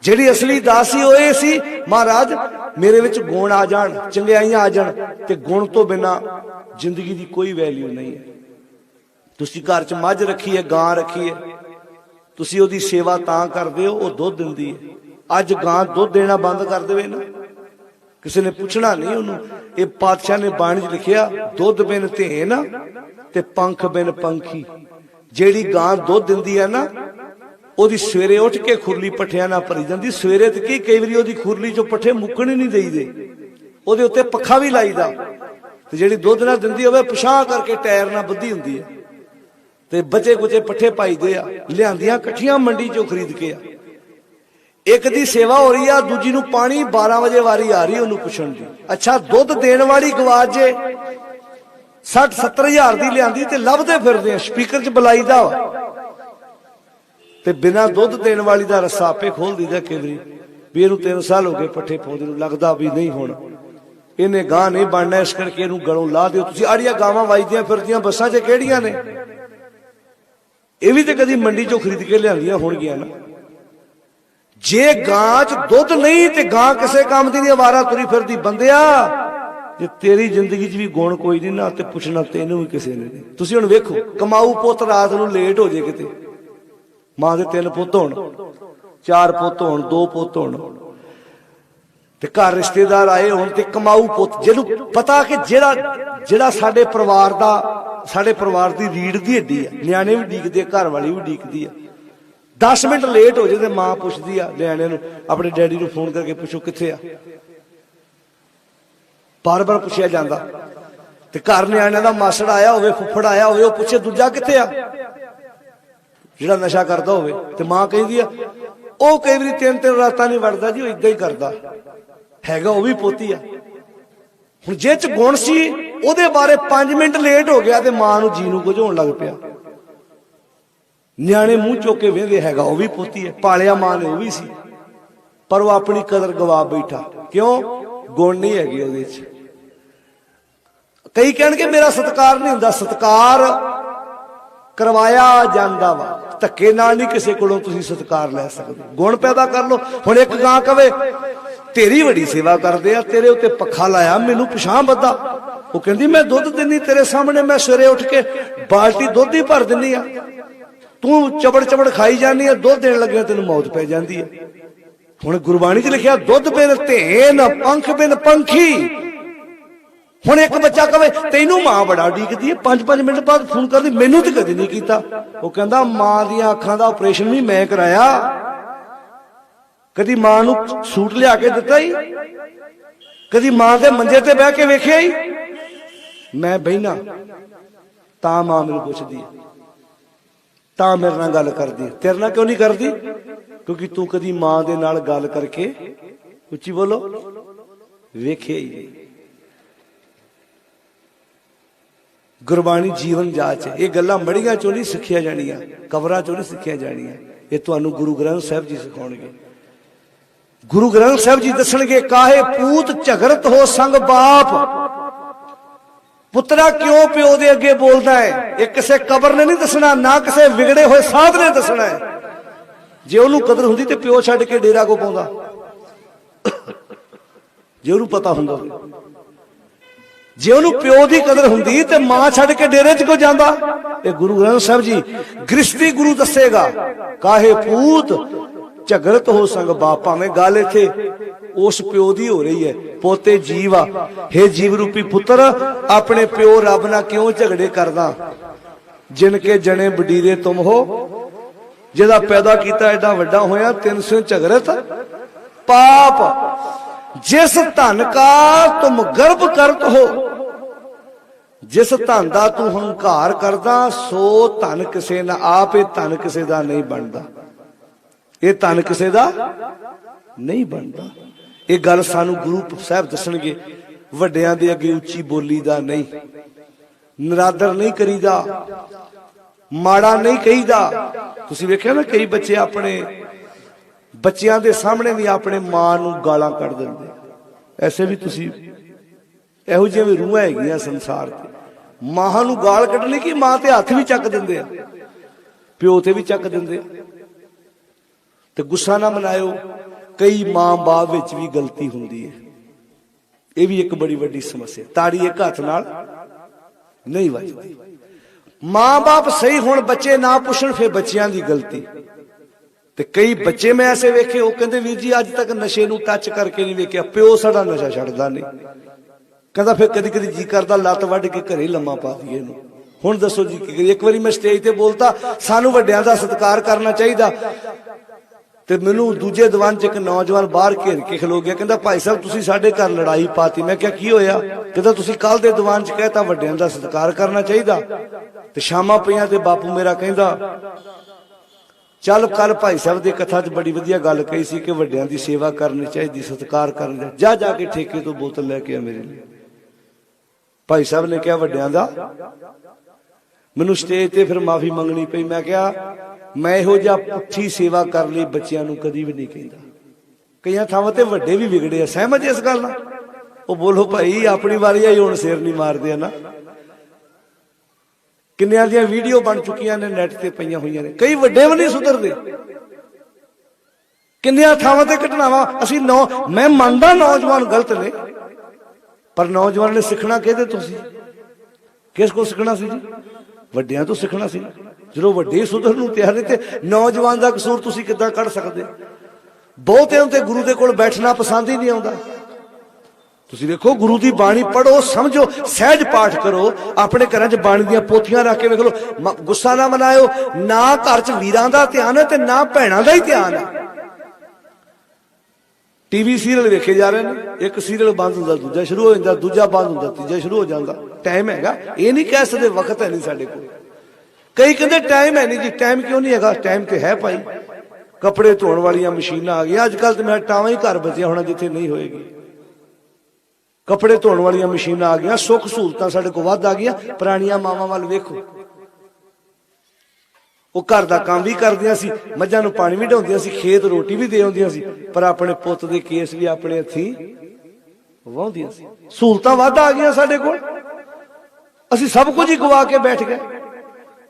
ਜਿਹੜੀ ਅਸਲੀ ਦਾਸੀ ਹੋਏ ਸੀ महाराज मेरे विच गुण आ जाण, चंगियाइयां आ जाण, ते गुण तो बिना जिंदगी की कोई वैल्यू नहीं है। तुसी घर च मझ रखी है, गां रखी है, तुसी ओदी सेवा तां करदे हो, ਉਹ ਦੁੱਧ ਦਿੰਦੀ है। ਅੱਜ गां ਦੁੱਧ देना बंद कर देवे ना, किसी ने पूछना नहीं ਉਹਨੂੰ। ਇਹ ਪਾਤਸ਼ਾਹ ने ਬਾਣੀ 'ਚ ਲਿਖਿਆ, ਦੁੱਧ ਬਿਨ ਧੇਨ ਤੇ पंख बिन पंखी। ਜਿਹੜੀ गां ਦੁੱਧ ਦਿੰਦੀ है ना, ਉਹਦੀ ਸਵੇਰੇ ਉੱਠ ਕੇ ਖੁਰਲੀ ਪੱਠਿਆਂ ਨਾਲ ਭਰੀ ਜਾਂਦੀ। ਸਵੇਰੇ ਤੇ ਕੀ ਕਈ ਵਾਰੀ ਉਹਦੀ ਖੁਰਲੀ ਚੋਂ ਪੱਠੇ ਮੁੱਕਣ ਹੀ ਨਹੀਂ ਦੇਈਦੇ, ਉਹਦੇ ਉੱਤੇ ਪੱਖਾ ਵੀ ਲਾਈਦਾ। ਤੇ ਜਿਹੜੀ ਦੁੱਧ ਨਾ ਦਿੰਦੀ ਹੋਵੇ ਪਿਛਾਂ ਕਰਕੇ ਟਾਇਰ ਨਾਲ ਬੱਧੀ ਹੁੰਦੀ ਹੈ, ਤੇ ਬਚੇ ਕੁਚੇ ਪੱਠੇ ਪਾਈਦੇ ਆ, ਲਿਆਂਦੀਆਂ ਇਕੱਠੀਆਂ ਮੰਡੀ ਚੋਂ ਖਰੀਦ ਕੇ ਆ। ਇੱਕ ਦੀ ਸੇਵਾ ਹੋ ਰਹੀ ਆ, ਦੂਜੀ ਨੂੰ ਪਾਣੀ 12 ਵਜੇ ਵਾਰੀ ਆ ਰਹੀ ਉਹਨੂੰ ਪੁੱਛਣ ਦੀ। ਅੱਛਾ ਦੁੱਧ ਦੇਣ ਵਾਲੀ ਗਵਾਚ ਜੇ 60-70 ਹਜ਼ਾਰ ਦੀ ਲਿਆਂਦੀ ਤੇ ਲੱਭਦੇ ਫਿਰਦੇ ਆ, ਸਪੀਕਰ 'ਚ ਬੁਲਾਈਦਾ ਵਾ। ਤੇ ਬਿਨਾਂ ਦੁੱਧ ਦੇਣ ਵਾਲੀ ਦਾ ਰੱਸਾ ਆਪੇ ਖੋਲ ਦੀਦਾ ਕਈ ਵਾਰੀ ਵੀ ਇਹਨੂੰ 3 ਸਾਲ ਹੋ ਗਏ ਪੱਠੇ ਪਾਉਂਦੇ ਨੂੰ, ਲੱਗਦਾ ਵੀ ਨਹੀਂ ਹੁਣ ਇਹਨੇ ਗਾਂ ਨਹੀਂ ਬਣਨਾ, ਇਸ ਕਰਕੇ ਇਹਨੂੰ ਗਲੋਂ ਲਾ ਦਿਓ। ਤੁਸੀਂ ਆੜੀਆਂ ਗਾਵਾਂ ਵੱਜਦੀਆਂ ਫਿਰਦੀਆਂ ਬੱਸਾਂ 'ਚ ਕਿਹੜੀਆਂ ਨੇ? ਇਹ ਵੀ ਤੇ ਕਦੀ ਮੰਡੀ 'ਚੋਂ ਖਰੀਦ ਕੇ ਲਿਆਂਦੀਆਂ ਹੋਣਗੀਆਂ ਨਾ। ਜੇ ਗਾਂ 'ਚ ਦੁੱਧ ਨਹੀਂ ਤੇ ਗਾਂ ਕਿਸੇ ਕੰਮ ਦੀ ਨਹੀਂ, ਅਵਾਰਾ ਤੁਰੀ ਫਿਰਦੀ। ਬੰਦਿਆ ਜੇ ਤੇਰੀ ਜ਼ਿੰਦਗੀ 'ਚ ਵੀ ਗੁਣ ਕੋਈ ਨਹੀਂ ਨਾ, ਤੇ ਪੁੱਛਣਾ ਤੈਨੂੰ ਵੀ ਕਿਸੇ ਨੇ ਨਹੀਂ। ਤੁਸੀਂ ਹੁਣ ਵੇਖੋ, ਕਮਾਊ ਪੁੱਤ ਰਾਤ ਨੂੰ ਲੇਟ ਹੋ ਜੇ ਕਿਤੇ, ਮਾਂ ਦੇ 3 ਪੁੱਤ ਹੋਣ, 4 ਪੁੱਤ ਹੋਣ, 2 ਪੁੱਤ ਹੋਣ, ਤੇ ਘਰ ਰਿਸ਼ਤੇਦਾਰ ਆਏ ਹੋਣ, ਤੇ ਕਮਾਊ ਪੁੱਤ ਜਿਹਨੂੰ ਪਤਾ ਕਿ ਜਿਹੜਾ ਸਾਡੇ ਪਰਿਵਾਰ ਦਾ, ਸਾਡੇ ਪਰਿਵਾਰ ਦੀ ਰੀੜ ਦੀ ਹੱਡੀ ਆ। ਨਿਆਣੇ ਵੀ ਡੀਕਦੇ, ਘਰ ਵਾਲੀ ਵੀ ਡੀਕਦੀ ਆ। 10 ਮਿੰਟ ਲੇਟ ਹੋ ਜੇ ਤੇ ਮਾਂ ਪੁੱਛਦੀ ਆ ਨਿਆਣੇ ਨੂੰ, ਆਪਣੇ ਡੈਡੀ ਨੂੰ ਫੋਨ ਕਰਕੇ ਪੁੱਛੋ ਕਿੱਥੇ ਆ। ਬਾਰ-ਬਾਰ ਪੁੱਛਿਆ ਜਾਂਦਾ। ਤੇ ਘਰ ਨਿਆਣਿਆਂ ਦਾ ਮਾਸੜ ਆਇਆ ਹੋਵੇ, ਫੁੱਫੜ ਆਇਆ ਹੋਵੇ, ਉਹ ਪੁੱਛੇ ਦੂਜਾ ਕਿੱਥੇ ਆ, ਜਿਹੜਾ ਨਸ਼ਾ ਕਰਦਾ ਹੋਵੇ। ਤੇ ਮਾਂ ਕਹਿੰਦੀ ਆ ਉਹ ਕਈ ਵਾਰੀ 3-3 ਰਾਤਾਂ ਨਹੀਂ ਵੜਦਾ ਜੀ, ਉਹ ਇਦਾਂ ਹੀ ਕਰਦਾ ਹੈਗਾ, ਉਹ ਵੀ ਪੋਤੀ ਆ। ਹੁਣ ਜੇ ਚ ਗੁਣ ਸੀ, ਉਹਦੇ ਬਾਰੇ 5 ਮਿੰਟ ਲੇਟ ਹੋ ਗਿਆ ਤੇ ਮਾਂ ਨੂੰ ਜੀ ਨੂੰ ਕੁਝ ਹੋਣ ਲੱਗ ਪਿਆ। ਨਿਆਣੇ ਮੂੰਹ ਚੁੱਕ ਕੇ ਵੇਂਦੇ, ਹੈਗਾ ਉਹ ਵੀ ਪੋਤੀ ਹੈ, ਪਾਲਿਆ ਮਾਂ ਨੇ ਉਹ ਵੀ ਸੀ, ਪਰ ਉਹ ਆਪਣੀ ਕਦਰ ਗਵਾ ਬੈਠਾ। ਕਿਉਂ? ਗੁਣ ਨਹੀਂ ਹੈਗੇ ਉਹਦੇ ਚ। ਕਈ ਕਹਿਣਗੇ ਮੇਰਾ ਸਤਿਕਾਰ ਨਹੀਂ ਹੁੰਦਾ। ਸਤਿਕਾਰ ਕਰਵਾਇਆ ਜਾਂਦਾ ਵਾ, ਧੱਕੇ ਨਾਲ ਨਹੀਂ ਕਿਸੇ ਕੋਲੋਂ ਤੁਸੀਂ ਸਤਿਕਾਰ ਲੈ ਸਕਦੇ। ਗੁਣ ਪੈਦਾ ਕਰ ਲਓ। ਹੁਣ ਇੱਕ ਗਾਂ ਕਵੇ ਤੇਰੀ ਵੱਡੀ ਸੇਵਾ ਕਰਦੇ ਆ, ਤੇਰੇ ਉੱਤੇ ਪੱਖਾ ਲਾਇਆ, ਮੈਨੂੰ ਪਿਛਾਂ ਬੱਧਾ। ਉਹ ਕਹਿੰਦੀ ਮੈਂ ਦੁੱਧ ਦਿੰਨੀ ਤੇਰੇ ਸਾਹਮਣੇ, ਮੈਂ ਸਵੇਰੇ ਉੱਠ ਕੇ ਬਾਲਟੀ ਦੁੱਧ ਹੀ ਭਰ ਦਿੰਨੀ ਆ, ਤੂੰ ਚਬੜ ਚਬੜ ਖਾਈ ਜਾਂਦੀ ਆ, ਦੁੱਧ ਦੇਣ ਲੱਗਿਆ ਤੈਨੂੰ ਮੌਤ ਪੈ ਜਾਂਦੀ ਹੈ। ਹੁਣ ਗੁਰਬਾਣੀ 'ਚ ਲਿਖਿਆ ਦੁੱਧ ਬਿਨ ਧੇਨ ਪੰਖ ਬਿਨ ਪੰਖੀ। ਹੁਣ ਇੱਕ ਬੱਚਾ ਕਵੇ ਤੈਨੂੰ ਮਾਂ ਬੜਾ ਡੀਕਦੀ ਹੈ, 5-5 ਮਿੰਟ ਬਾਅਦ ਫੋਨ ਕਰਦੀ, ਮੈਨੂੰ ਤੇ ਕਦੇ ਨਹੀਂ ਕੀਤਾ। ਉਹ ਕਹਿੰਦਾ ਮਾਂ ਦੀਆਂ ਅੱਖਾਂ ਦਾ ਆਪਰੇਸ਼ਨ ਵੀ ਮੈਂ ਕਰਾਇਆ, ਕਦੀ ਮਾਂ ਨੂੰ ਸੂਟ ਲਿਆ ਕੇ ਦਿੱਤਾ ਹੀ, ਕਦੀ ਮਾਂ ਦੇ ਮੰਜੇ ਤੇ ਬਹਿ ਕੇ ਵੇਖਿਆ ਹੀ। ਮੈਂ ਬਹਿਣਾ ਤਾਂ ਮਾਂ ਮੈਨੂੰ ਪੁੱਛਦੀ ਹੈ, ਤਾਂ ਮੇਰੇ ਨਾਲ ਗੱਲ ਕਰਦੀ। ਤੇਰੇ ਨਾਲ ਕਿਉਂ ਨਹੀਂ ਕਰਦੀ? ਕਿਉਂਕਿ ਤੂੰ ਕਦੀ ਮਾਂ ਦੇ ਨਾਲ ਗੱਲ ਕਰਕੇ, ਉੱਚੀ ਬੋਲੋ, ਵੇਖਿਆ ਹੀ ਨਹੀਂ। ਗੁਰਬਾਣੀ ਜੀਵਨ ਜਾਚ ਹੈ। ਇਹ ਗੱਲਾਂ ਮੜੀਆਂ ਚੋਂ ਨਹੀਂ ਸਿੱਖਿਆ ਜਾਣੀਆਂ, ਕਬਰਾਂ ਚੋਂ ਨਹੀਂ ਸਿੱਖਿਆ ਜਾਣੀਆਂ। ਇਹ ਤੁਹਾਨੂੰ ਗੁਰੂ ਗ੍ਰੰਥ ਸਾਹਿਬ ਜੀ ਸਿਖਾਉਣਗੇ। ਗੁਰੂ ਗ੍ਰੰਥ ਸਾਹਿਬ ਜੀ ਦੱਸਣਗੇ, ਕਾਹੇ ਪੂਤ ਝਗਰਤ ਹੋ ਸੰਗ ਬਾਪ। ਪੁੱਤਰਾ ਕਿਉਂ ਪਿਓ ਦੇ ਅੱਗੇ ਬੋਲਦਾ ਹੈ? ਇਹ ਕਿਸੇ ਕਬਰ ਨੇ ਨਹੀਂ ਦੱਸਣਾ, ਨਾ ਕਿਸੇ ਵਿਗੜੇ ਹੋਏ ਸਾਧ ਨੇ ਦੱਸਣਾ ਹੈ। ਜੇ ਉਹਨੂੰ ਕਦਰ ਹੁੰਦੀ ਤੇ ਪਿਓ ਛੱਡ ਕੇ ਡੇਰਾ ਕੋ ਪਾਉਂਦਾ, ਜੇ ਉਹਨੂੰ ਪਤਾ ਹੁੰਦਾ। ਜੇ ਉਹਨੂੰ ਪਿਓ ਦੀ ਕਦਰ ਹੁੰਦੀ ਤੇ ਮਾਂ ਛੱਡ ਕੇ ਡੇਰੇ 'ਚ ਕੋ ਜਾਂਦਾ? ਇਹ ਗੁਰੂ ਗ੍ਰੰਥ ਸਾਹਿਬ ਜੀ ਗ੍ਰਸਤੀ ਗੁਰੂ ਦੱਸੇਗਾ, ਕਾਹੇ ਪੂਤ ਝਗੜਤ ਹੋ ਸੰਗ ਬਾਪ। ਭਾਵੇਂ ਗੱਲ ਇੱਥੇ ਉਸ ਪਿਓ ਦੀ ਹੋ ਰਹੀ ਹੈ, ਪੋਤੇ ਜੀਵ ਆ। ਹੇ ਜੀਵ ਰੂਪੀ ਪੁੱਤਰ, ਆਪਣੇ ਪਿਓ ਰੱਬ ਨਾਲ ਕਿਉਂ ਝਗੜੇ ਕਰਦਾ? ਜਿਨ ਕੇ ਜਣੇ ਬਡੀਰੇ ਤੁਮ ਹੋ, ਜਿਹਦਾ ਪੈਦਾ ਕੀਤਾ ਐਡਾ ਵੱਡਾ ਹੋਇਆ, 300 ਝਗੜਤ ਪਾਪ। ਜਿਸ ਧਨ ਕਾ ਤੁਮ ਗਰਭ ਕਰਤ ਹੋ, ਜਿਸ ਧਨ ਦਾ ਤੂੰ ਹੰਕਾਰ ਕਰਦਾ, ਸੋ ਧਨ ਕਿਸੇ ਨਾ। ਆਪ ਇਹ ਧਨ ਕਿਸੇ ਦਾ ਨਹੀਂ ਬਣਦਾ, ਇਹ ਧਨ ਕਿਸੇ ਦਾ ਨਹੀਂ ਬਣਦਾ। ਇਹ ਗੱਲ ਸਾਨੂੰ ਗੁਰੂ ਸਾਹਿਬ ਦੱਸਣਗੇ। ਵੱਡਿਆਂ ਦੇ ਅੱਗੇ ਉੱਚੀ ਬੋਲੀ ਦਾ ਨਹੀਂ, ਨਰਾਦਰ ਨਹੀਂ ਕਰੀਦਾ, ਮਾੜਾ ਨਹੀਂ ਕਹੀਦਾ। ਤੁਸੀਂ ਵੇਖਿਆ ਨਾ, ਕਈ ਬੱਚੇ ਆਪਣੇ ਬੱਚਿਆਂ ਦੇ ਸਾਹਮਣੇ ਵੀ ਆਪਣੇ ਮਾਂ ਨੂੰ ਗਾਲਾਂ ਕੱਢ ਦਿੰਦੇ। ਐਸੇ ਵੀ ਤੁਸੀਂ ਇਹੋ ਜਿਹੀਆਂ ਵੀ ਰੂਹਾਂ ਹੈਗੀਆਂ ਸੰਸਾਰ ਤੇ। ਮਾਂ ਨੂੰ ਗਾਲ ਕੱਢਣੀ ਕਿ ਮਾਂ ਤੇ ਹੱਥ ਵੀ ਚੱਕ ਦਿੰਦੇ ਆ। प्यो ते भी चक देंदे। ते गुस्सा ना मनायो, कई मां बाप विच भी गलती हुंदी है, यह भी एक बड़ी वड्डी समस्या। ताड़ी एक हाथ नाल नहीं वजदी। मां बाप सही हुण बच्चे ना पुछण, फिर बच्चियां दी गलती। ते कई बच्चे मैं ऐसे वेखे, वो कहंदे वीर जी अज तक नशे नूं टच करके नहीं वेख्या, प्यो साडा नशा छड्डदा नहीं। कहंदा फिर कदी कदी जी करदा लत्त वड्ड के घरे लम्मा पा दईए इहनूं। हुण दसो जी की करिए। एक बारी मैं स्टेज ते बोलता सानू वड्डियां दा सत्कार करना चाहिदा, ते मैनू दूजे दीवान च एक नौजवान बाहर घेर के खलो गया, कहंदा भाई साहब तुसीं साडे घर लड़ाई पाती। मैं क्या की होया? कहंदा तुसीं कल दे दीवान च कहता वड्डियां दा सत्कार करना चाहिदा, ते शामां पईआं ते बापू मेरा कहंदा चल कल भाई साहब की कथा च बड़ी वधिया गल कही सी कि वड्डियां दी सेवा करनी चाहिए, सत्कार करना। जा जाके ठेके तो बोतल लैके आ मेरे लिए। भाई साहब ने कहा वड्डियां दा। मैनू स्टेज ते फिर माफी मंगनी पई। मैं क्या मैं इहो जिहा पुट्ठी सेवा कर ली बच्चियां नूं कदी भी नहीं कहंदा। कई थावां ते वड्डे भी विगड़े आ, सहमत इस गल नाल? ओ बोलो भाई अपनी वारी आई, हुण सिर नहीं मारदे ना। किन्नियां दियां वीडियो बन चुकियां ने, नैट ते पईयां होईयां ने, कई वड्डे भी नहीं सुधरदे। किन्नियां थावां ते घटनावां असीं मैं मनदा नौजवान गलत ने, पर नौजवान ने सीखना किहदे तो सी? किस को सीखना सी जी? वड्डियां तो सीखना सी। जो वड्डे सुधरन नूं तैयार नहीं ते नौजवान दा कसूर तुसीं किद्दां कढ सकदे? बहुतिआं ते गुरु दे कोल बैठना पसंद ही नहीं आउंदा। तुसीं देखो गुरु की बाणी पढ़ो, समझो, सहज पाठ करो, अपने घर च बाणी दी पोथियां रख के वेख लो। गुस्सा ना मनायो, ना घर च वीरां दा ध्यान है ते ना भैणां दा ही ध्यान है। टीवी सीरियल वेखे जा रहे हैं, एक सीरियल बंद होंदा दूजा शुरू हो जाता, दूजा बंद होंदा तीजा शुरू हो जाता। टाइम हैगा? ये नहीं कह सकते वक्त है नहीं साडे कोल। कई कहते टाइम है नहीं जी। टाइम क्यों नहीं है? टाइम तो है भाई। कपड़े धोने वाली मशीनां आ गई अजकल, तो मेरा टावां ही घर बचिया होना जिथे नहीं होएगी। कपड़े धोने वाली मशीनां आ गई, सुख सहूलतां साडे कोल वध आ गईयां। पुरानियां मावां वल वेखो, वो घर का काम भी करदियां सी, मझां नूं पानी भी ढाउंदियां सी, खेत रोटी भी दे आउंदियां सी, पर अपने पुੱਤ दे केस भी अपने हत्थीं वाहुंदियां सी। सहूलतां वध आ गईयां साडे कोल, असीं सब कुछ ही गवा के बैठ गए।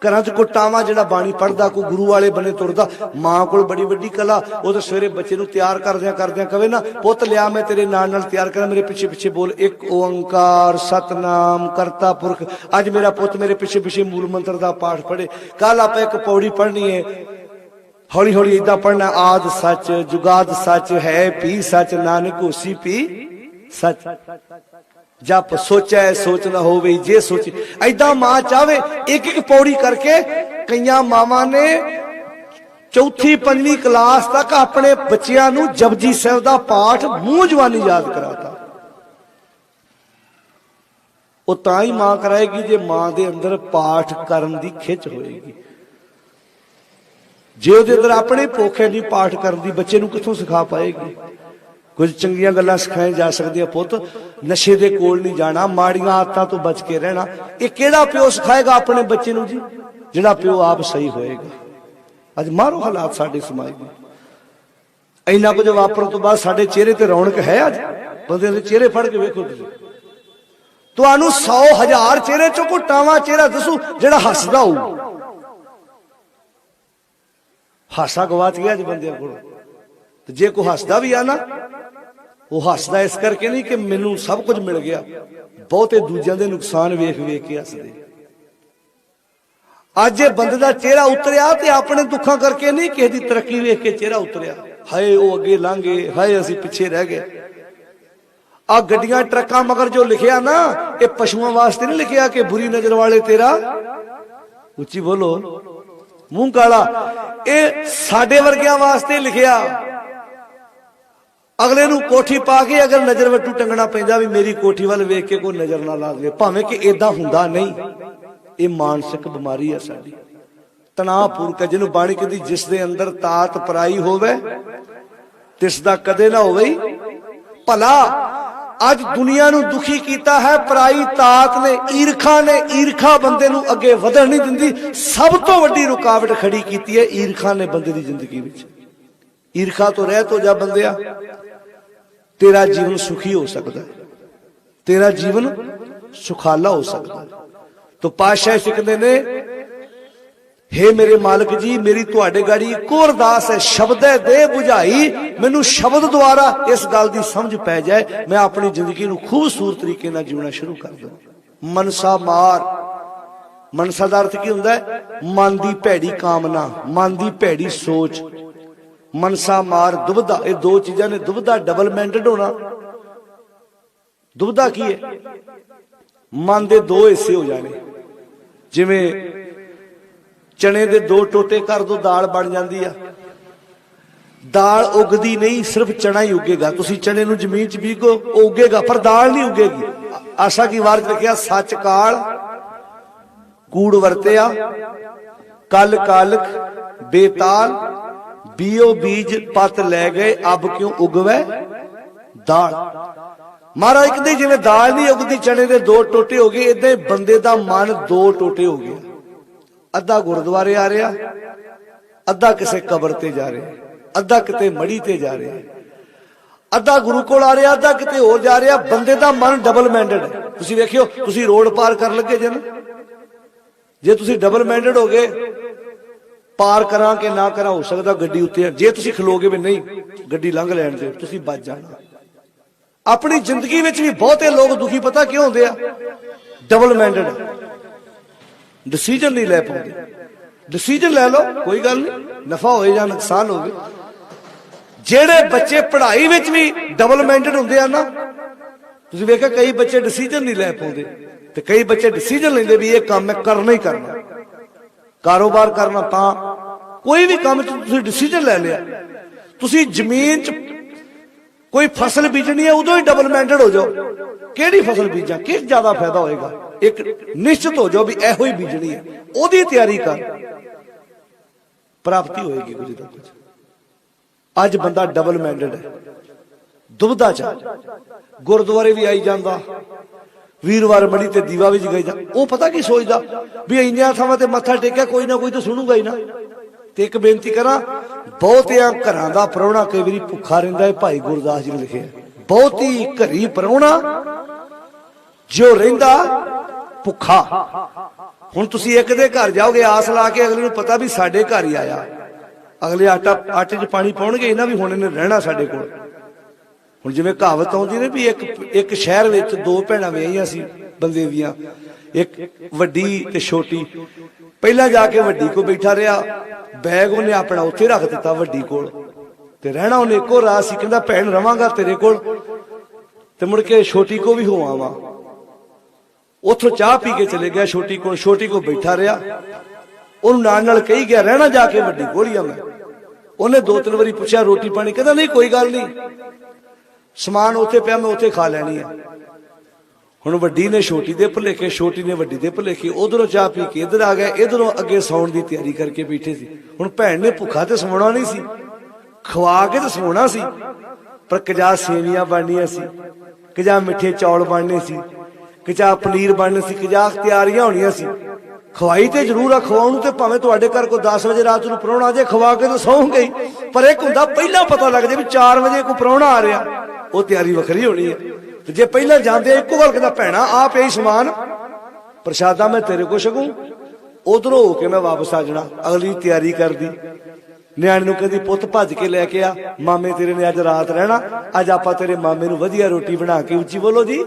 घर च कोई टावा जिहड़ा बाणी पढ़दा, कोई गुरु वाले बने तुरदा। मां कोल बड़ी वड्डी कला, वो तो सवेरे बच्चे नूं तैयार करदियां करदियां कवे ना पुੱਤ लिया मैं तेरे नाल नाल तैयार करा, मेरे पिछे पिछे बोल एक ओंकार सतनाम करता पुरख। अज मेरा पुੱਤ मेरे पिछे पिछे मूल मंत्र का पाठ पढ़े। कल आप एक पौड़ी पढ़नी है, हौली हौली इदा पढ़ना, आद सच जुगाद सच है पी सच नानक होसी पी सच। जप सोचा है सोच ना हो गई जे सोची। ऐदा मां चाहे एक एक पौड़ी करके, कई मावां ने चौथी पंजवीं क्लास तक अपने बच्चियां नूं जपजी साहिब दा पाठ मूंह जवानी याद कराता। वो तां ही मां कराएगी जे मां दे अंदर पाठ करन दी खिच होएगी। जे उहदे अंदर अपने भुख नहीं पाठ करन दी, बच्चे नूं कित्थों सिखा पाएगी? कुछ चंगियां गल्लां सिखाई जा सकदियां, पुੱਤ नशे दे कोल नहीं जाना, माड़ियां आदतां तो बच के रहना। ये किहड़ा प्यो सिखाएगा अपने बच्चे नूं जी? जिहड़ा प्यो आप सही होएगा। अज मारो हालात साडे समाज दे। इन्ना कुछ वापरन तो बाद साडे चेहरे ते रौनक है? अज बंदे दे चेहरे फड़ के वेखो तुसीं, तुहानूं 100,000 चेहरे चों कोई टावां चेहरा दसो जिहड़ा हसदा होऊ। हासा गवाच गया अज बंदियां कोल। ते जे कोई हसदा भी आ ना, वो हसदा इस करके नहीं कि मैनू सब कुछ मिल गया, बहुते दूजियां दे नुकसान वेख वेख के हसदे। अज जे बंदे दा चेहरा उतरिया ते अपने दुखों करके नहीं, किसी दी तरक्की वेख के चेहरा उतरिया। हाय वो अगे लंघ गए, हाय असीं पिछे रह गए। आ गड्डियां ट्रकां मगर जो लिखिया ना, ये पशुओं वास्ते नहीं लिखिया कि बुरी नजर वाले तेरा, उच्ची बोलो मुंह काला, ये साडे वर्गियां वास्ते लिखिया। अगले नूं कोठी पा के अगर नजर वटू टंगना पैंदा भी मेरी कोठी वाल वेख के कोई नजर ना ला दे, भावें कि इदा हुंदा नहीं। ये मानसिक बीमारी है साडी, तनावपूर्वक, जिन्हों बाणी कहती जिस दे अंदर तात पराई होवे तिस दा कदे ना होवे भला। अज दुनिया नूं दुखी कीता है पराई तात ने, ईरखा ने। ईरखा बंदे नूं अगे वधण नहीं दिंदी। सब तो वड्डी रुकावट खड़ी कीती है ईरखा ने बंदे दी जिंदगी विच। ईरखा तो रह तो जा बंदिया, तेरा जीवन सुखी हो सकता है, तेरा जीवन सुखाला हो सकता है। तो पातशाह सिखदे ने हे मेरे मालिक जी, मेरी तुहाडे गाड़ी इक्को अरदास है, शब्द दे बुझाई, मैनू शब्द द्वारा इस गल की समझ पै जाए, मैं अपनी जिंदगी नू खूबसूरत तरीके नाल जीना शुरू कर दूं। मनसा मार, मनसा दा अर्थ की हुंदा है? मन दी भैड़ी कामना, मन दी भैड़ी सोच। मनसा मार दुविधा, ये दो चीजां ने। दुविधा डबल माइंडेड होना। दुविधा की है? मन दे दो हिस्से हो जाने। जिवें चने दे दो टोटे कर दो, दाल बन जाती है। दाल उगदी नहीं, सिर्फ चना ही उगेगा। तुसी चने नू जमीन च बीगो, उगेगा, पर दाल नहीं उगेगी। आशा की वार लिखिया, सच काल कूड़ वरतिया, कल कालख बेताल, बीओ बीज पत लै गए, अब क्यों उगवे दाल। महाराज कहते जिवें दाल नहीं उगदी, चने दे दो टोटे हो गए, इदां बंदे दा मन दो टोटे हो गया। अद्धा गुरुद्वारे आ रहा, अद्धा किसी कबर ते जा रहा, अद्धा किते मड़ी ते जा रहा, अद्धा गुरु कोल आ रहा, अद्धा किते होर जा रहा। बंदे दा मन डबल माइंडेड है। तुसीं वेखियो, तुसीं रोड पार कर लगे जे ना, जे तुसीं डबल माइंडेड हो गए, पार करा के ना करा, हो सकता गड्डी उत्ते। जे तुसीं खलोगे भी नहीं, गड्डी लंघ लैण दे, तुसीं बच जाना। अपनी जिंदगी विच भी बहुते लोग दुखी पता क्यों होंदे आ? डबल माइंडेड, डिसीजन नहीं लै पाते। डिसीजन लै लो, कोई गल नहीं, नफा होए या नुकसान होवे। जेड़े बच्चे पढ़ाई विच भी डबल माइंडेड होंदे आ ना, तुसीं वेखिया कई बच्चे डिसीजन नहीं लै पाते, ते कई बच्चे डिसीजन लेंदे भी ये काम मैं करना ही करना। कारोबार करना, तां कोई भी काम तुसीं डिसीजन लै लिया। तुसीं जमीन च कोई फसल बीजनी है, उदों ही डबल माइंडेड हो जाओ। केड़ी फसल बीजा, किस ज्यादा फायदा होएगा, एक निश्चित हो जाओ भी एहो ही बीजनी है, ओदी तैयारी कर, प्राप्ति होएगी कुछ ना कुछ। अज बंदा डबल माइंडेड है, दुविधा च। गुरुद्वारे भी आई जांदा, वीरवार मड़ी ते दीवा भी जगाई जा। वो पता की सोचदा भी इन्नियां थावां ते मत्था टेकिया, कोई ना कोई तो सुनूगा ही ना। ते एक बेनती करा, बहुतिया घरां दा प्राहुणा कई वारी भुखा रहिंदा है। भाई गुरदास जी ने लिखिया, बहुती घरी प्राहुणा जो रहिंदा भुखा। हुण तुसीं एक दे घर जाओगे, आस ला के, अगले नूं पता भी साडे घर ही आया, अगले आटे च पानी पाउणगे, इन्हां भी हुण इन्हें रहना साडे कोल। हुण जिवें कहावत आउंदी ने भी एक शहर विच दो भैणां विआहियां सी बंदे दियां, एक वड्डी ते छोटी। पहला जाके वड्डी को बैठा रहा, बैग उन्हें अपना उत्थे रख दिता वड्डी कोल, ते रहना उन्हें एको रात सी। कहंदा भैण रवांगा तेरे कोल, ते मुड़ के छोटी को भी हो आवां। उथों चाह पी के चले गया छोटी को बैठा रहा, उन्होंने नाल नाल कही गया रहना जाके वड्डी कोल ही आ मैं। उन्हें दो तीन बारी पूछा रोटी पानी, कहंदा नहीं कोई गल नहीं, समान उत्थे पिया, मैं उत्थे खा लैनी है। हुण वड्डी ने छोटी दे भुलेखे, छोटी ने वड्डी दे भुलेखे, उधरों चाह पी के इधर आ गए, इधरों अगे सौण की तैयारी करके बैठे सी। हुण भैण ने भुखा ते सौना नहीं सी, खवा के ते सौना सी, पर कजा सेवियां बननियां सी, कजा मिठे चौल बनने सी, कजा पनीर बनने सी, कजा तैयारियां होनियां सी। खवाई ते जरूर आ, खवाउण ते भावें तुहाडे घर कोई 10 वजे रात नूं प्राहुणा आ जाए, खवा के तो सौ गई। पर एक हुंदा पहला पता लग जाए भी 4 वजे कोई प्राहुणा आ रहा, वो तैयारी वखरी होनी है। ते जे पहला जांदे इक्को गल कहंदा भैणा आ पिया समान, प्रशादा मैं तेरे को छकूं, उधरों होके मैं वापस आ जाना। अगली तैयारी कर दी, न्याणे नूं कहंदी पुत्त भज के लैके आ, मामे तेरे ने अज रात रहना, अज आपां तेरे मामे नूं वधिया रोटी बना के, उच्ची बोलो जी,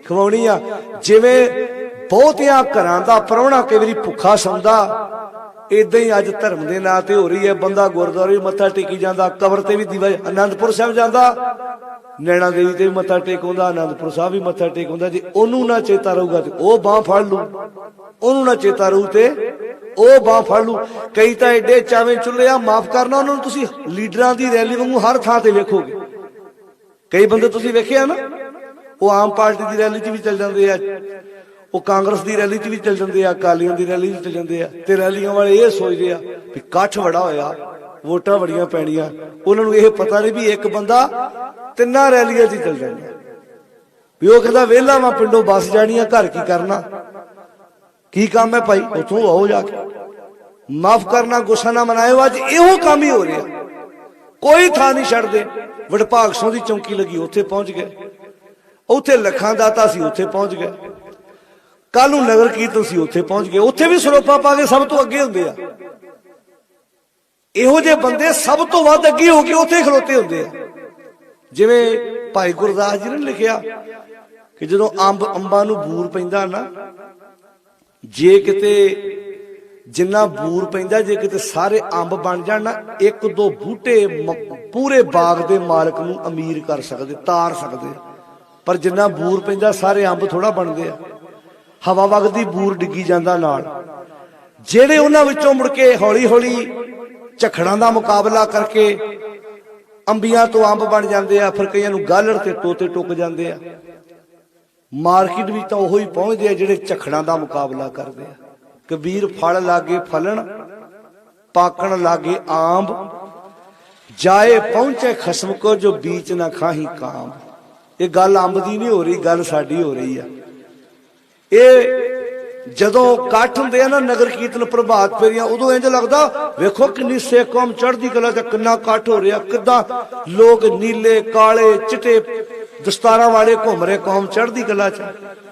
खवाउणी आ। जिवें बहुतियां घरां दा प्राहुणा कई वारी भुखा सौंदा, इदां ही अज धर्म दे नां ते हो रही है। बंदा गुरुद्वारे भी मत्था टेकी जांदा, कबर ते भी दीवा, आनंदपुर साहिब जांदा, नैना देवी ते भी मत्था टेक आउंदा, आनंदपुर साहिब भी मत्था टेक आउंदा। जे ओनू ना चेता रहूगा ते ओ बांह फड़ लू, ओनू ना चेता रहू ते ओ बांह फड़ लू। कई तां एडे चावें चुल्ले आ, माफ करना उन्हां नूं तुसीं लीडरां दी रैली वांगू हर थां ते वेखोगे। कई बंदे तुसीं वेखे ना, वो आम पार्टी दी रैली च भी चल जांदे आ, वो कांग्रेस की रैली च भी चल जाते हैं, अकालियों की रैली चल जाते हैं। तो रैलियों वाले ये सोचते हैं भी कट्ठ बड़ा होया, वोटां बड़ियां पैणियां, उन्होंने ये पता नहीं भी एक बंदा तिन्ना रैलियां च चल जाए भी। वो कहता वेला मैं पिंडों बस जानी है, घर की करना, की काम है भाई, उतों आओ जाके माफ करना, गुस्सा ना मनाओ। अज इहो काम ही हो रहा, कोई थां नहीं छड्डदे। वडभाग सौ की चौंकी लगी, उत्थे पहुंच गए, उत्थे लखां दाता सी, उत्थे पहुंच गए। कल नगर कीर्तन सी, उत्थे पहुंच गए, उत्थे भी सरोपा पा के सब तो अगे हुंदे आ। ਇਹੋ ਜਿਹੇ ਬੰਦੇ ਸਭ ਤੋਂ ਵੱਧ ਅੱਗੇ ਹੋ ਕੇ ਉੱਥੇ ਖਲੋਤੇ ਹੁੰਦੇ ਆ। ਜਿਵੇਂ ਭਾਈ ਗੁਰਦਾਸ ਜੀ ਨੇ ਲਿਖਿਆ ਕਿ ਜਦੋਂ ਅੰਬਾਂ ਨੂੰ ਬੂਰ ਪੈਂਦਾ ਨਾ, ਜੇ ਕਿਤੇ ਜਿੰਨਾ ਬੂਰ ਪੈਂਦਾ, ਜੇ ਕਿਤੇ ਸਾਰੇ ਅੰਬ ਬਣ ਜਾਣ ਨਾ, ਇੱਕ ਦੋ ਬੂਟੇ ਪੂਰੇ ਬਾਗ ਦੇ ਮਾਲਕ ਨੂੰ ਅਮੀਰ ਕਰ ਸਕਦੇ, ਤਾਰ ਸਕਦੇ। ਪਰ ਜਿੰਨਾ ਬੂਰ ਪੈਂਦਾ ਸਾਰੇ ਅੰਬ ਥੋੜਾ ਬਣਦੇ ਆ। ਹਵਾ ਵਗਦੀ ਬੂਰ ਡਿੱਗੀ ਜਾਂਦਾ ਨਾਲ। ਜਿਹੜੇ ਉਹਨਾਂ ਵਿੱਚੋਂ ਮੁੜ ਕੇ ਹੌਲੀ ਹੌਲੀ ਝਖੜਾਂ ਦਾ ਮੁਕਾਬਲਾ ਕਰਕੇ ਅੰਬੀਆਂ ਤੋਂ ਅੰਬ ਬਣ ਜਾਂਦੇ ਆ, ਫਿਰ ਕਈਆਂ ਨੂੰ ਗਾਲੜ ਤੇ ਤੋਤੇ ਟੁੱਕ ਜਾਂਦੇ ਆ। ਮਾਰਕੀਟ ਵਿੱਚ ਤਾਂ ਉਹੀ ਪਹੁੰਚਦੇ ਆ ਜਿਹੜੇ ਝਖੜਾਂ ਦਾ ਮੁਕਾਬਲਾ ਕਰਦੇ ਆ। ਕਬੀਰ ਫਲ ਲਾਗੇ ਫਲਣ, ਪਾਕਣ ਲਾਗੇ ਆਂਬ, ਜਾਏ ਪਹੁੰਚੇ ਖਸਮ ਕੋ ਜੋ ਬੀਚ ਨਾ ਖਾਹੀ ਕਾਂਬ। ਇਹ ਗੱਲ ਅੰਬ ਦੀ ਨਹੀਂ ਹੋ ਰਹੀ, ਗੱਲ ਸਾਡੀ ਹੋ ਰਹੀ ਆ। ਇਹ ਜਦੋਂ ਇਕੱਠ ਹੁੰਦੇ ਆ ਨਾ, ਨਗਰ ਕੀਰਤਨ, ਪ੍ਰਭਾਤ ਫੇਰੀਆਂ, ਉਦੋਂ ਇੰਜ ਲੱਗਦਾ ਵੇਖੋ ਕਿੰਨੀ ਸਿੱਖ ਕੌਮ ਚੜ੍ਹਦੀ ਕਲਾ ਚ, ਕਿੰਨਾ ਇਕੱਠ ਹੋ ਰਿਹਾ, ਕਿੱਦਾਂ ਲੋਕ ਨੀਲੇ ਕਾਲੇ ਚਿੱਟੇ ਦਸਤਾਰਾਂ ਵਾਲੇ ਘੁੰਮ ਰਹੇ, ਕੌਮ ਚੜ੍ਹਦੀ ਕਲਾ ਚ।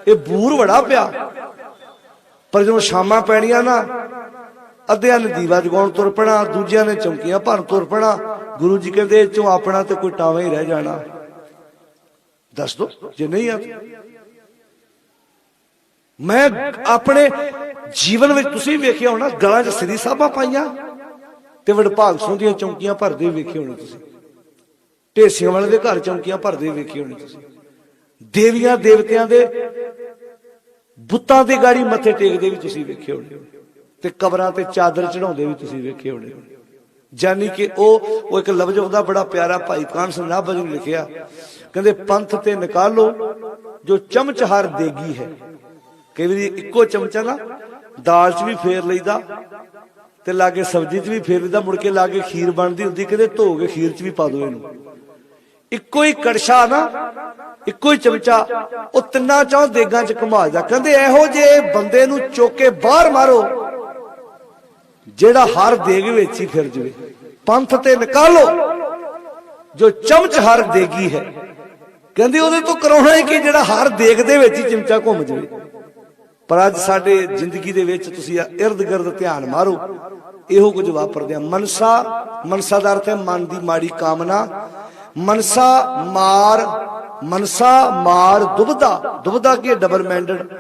ਇਹ ਬੂਰ ਬੜਾ ਪਿਆ। ਪਰ ਜਦੋਂ ਸ਼ਾਮਾਂ ਪੈਣੀਆਂ ਨਾ, ਅੱਧਿਆਂ ਨੇ ਦੀਵਾ ਜਗਾਉਣ ਤੁਰ ਪੈਣਾ, ਦੂਜਿਆਂ ਨੇ ਚੌਂਕੀਆਂ ਭਰਨ ਤੁਰ ਪੈਣਾ। ਗੁਰੂ ਜੀ ਕਹਿੰਦੇ ਇਹ ਚੋਂ ਆਪਣਾ ਤੇ ਕੋਈ ਟਾਵਾਂ ਹੀ ਰਹਿ ਜਾਣਾ। ਦੱਸ ਦੋ ਜੇ ਨਹੀਂ ਆ। ਮੈਂ ਆਪਣੇ ਜੀਵਨ ਵਿੱਚ ਤੁਸੀਂ ਵੇਖਿਆ ਹੋਣਾ, ਗਲਾਂ 'ਚ ਸ੍ਰੀ ਸਾਹਿਬਾਂ ਪਾਈਆਂ ਤੇ ਵਡਭਾਗ ਸਿੰਘ ਦੀਆਂ ਚੌਂਕੀਆਂ ਭਰਦੇ ਵੇਖੇ ਹੋਣੇ ਤੁਸੀਂ। ਢੇਸੀਆਂ ਵਾਲੇ ਦੇ ਘਰ ਚੌਂਕੀਆਂ ਭਰਦੇ ਵੇਖੇ ਹੋਣੇ ਤੁਸੀਂ। ਦੇਵੀਆਂ ਦੇਵਤਿਆਂ ਦੇ ਬੁੱਤਾਂ ਦੀ ਗਾੜੀ ਮੱਥੇ ਟੇਕਦੇ ਵੀ ਤੁਸੀਂ ਵੇਖੇ ਹੋਣੇ, ਤੇ ਕਬਰਾਂ ਤੇ ਚਾਦਰ ਚੜਾਉਂਦੇ ਵੀ ਤੁਸੀਂ ਵੇਖੇ ਹੋਣੇ। ਜਾਨੀ ਕਿ ਉਹ ਇੱਕ ਲਫ਼ਜ਼ ਉਹਦਾ ਬੜਾ ਪਿਆਰਾ ਭਾਈ ਕਾਹਨ ਸਿੰਘ ਨਾਭਾ ਜੀ ਨੇ ਲਿਖਿਆ, ਕਹਿੰਦੇ ਪੰਥ ਤੇ ਨਿਕਾਲੋ ਜੋ ਚਮਚ ਹਰ ਦੇਗੀ ਹੈ। ਕਈ ਵਾਰੀ ਇੱਕੋ ਚਮਚਾ ਨਾ ਦਾਲ 'ਚ ਵੀ ਫੇਰ ਲਈਦਾ ਤੇ ਲਾਗੇ ਸਬਜ਼ੀ 'ਚ ਵੀ ਫੇਰ ਲਈਦਾ, ਮੁੜ ਕੇ ਲਾਗੇ ਖੀਰ ਬਣਦੀ ਹੁੰਦੀ, ਕਹਿੰਦੇ ਧੋ ਕੇ ਖੀਰ 'ਚ ਵੀ ਪਾ ਦੋ ਇਹਨੂੰ। ਇੱਕੋ ਹੀ ਕੜਛਾ ਨਾ, ਇੱਕੋ ਹੀ ਚਮਚਾ, ਉਹ ਤਿੰਨਾਂ ਚੋਂ ਦੇਗਾਂ 'ਚ ਘੁਮਾ ਜਾ। ਕਹਿੰਦੇ ਇਹੋ ਜਿਹੇ ਬੰਦੇ ਨੂੰ ਚੁੱਕ ਕੇ ਬਾਹਰ ਮਾਰੋ ਜਿਹੜਾ ਹਰ ਦੇਗ ਵਿੱਚ ਹੀ ਫਿਰ ਜਵੇ। ਪੰਥ ਤੇ ਨਿਕਾਲੋ ਜੋ ਚਮਚ ਹਰ ਦੇਗੀ ਹੈ। ਕਹਿੰਦੇ ਉਹਦੇ ਤੋਂ ਕਰਾਉਣਾ ਹੀ ਕਿ ਜਿਹੜਾ ਹਰ ਦੇਗ ਦੇ ਵਿੱਚ ਹੀ ਚਮਚਾ ਘੁੰਮ ਜਵੇ। ਪਰ ਅੱਜ ਸਾਡੇ ਜ਼ਿੰਦਗੀ ਦੇ ਵਿੱਚ ਤੁਸੀਂ ਇਰਦ ਗਿਰਦ ਧਿਆਨ ਮਾਰੋ, ਇਹੋ ਕੁਝ ਵਾਪਰਦੇ ਆ। ਮਨਸਾ ਦਾ ਅਰਥ ਹੈ ਮਨ ਦੀ ਮਾੜੀ ਕਾਮਨਾ। ਮਨਸਾ ਮਾਰ ਦੁਬਦਾ ਕੀ ਡਬਲ ਮੈਂਡਡ।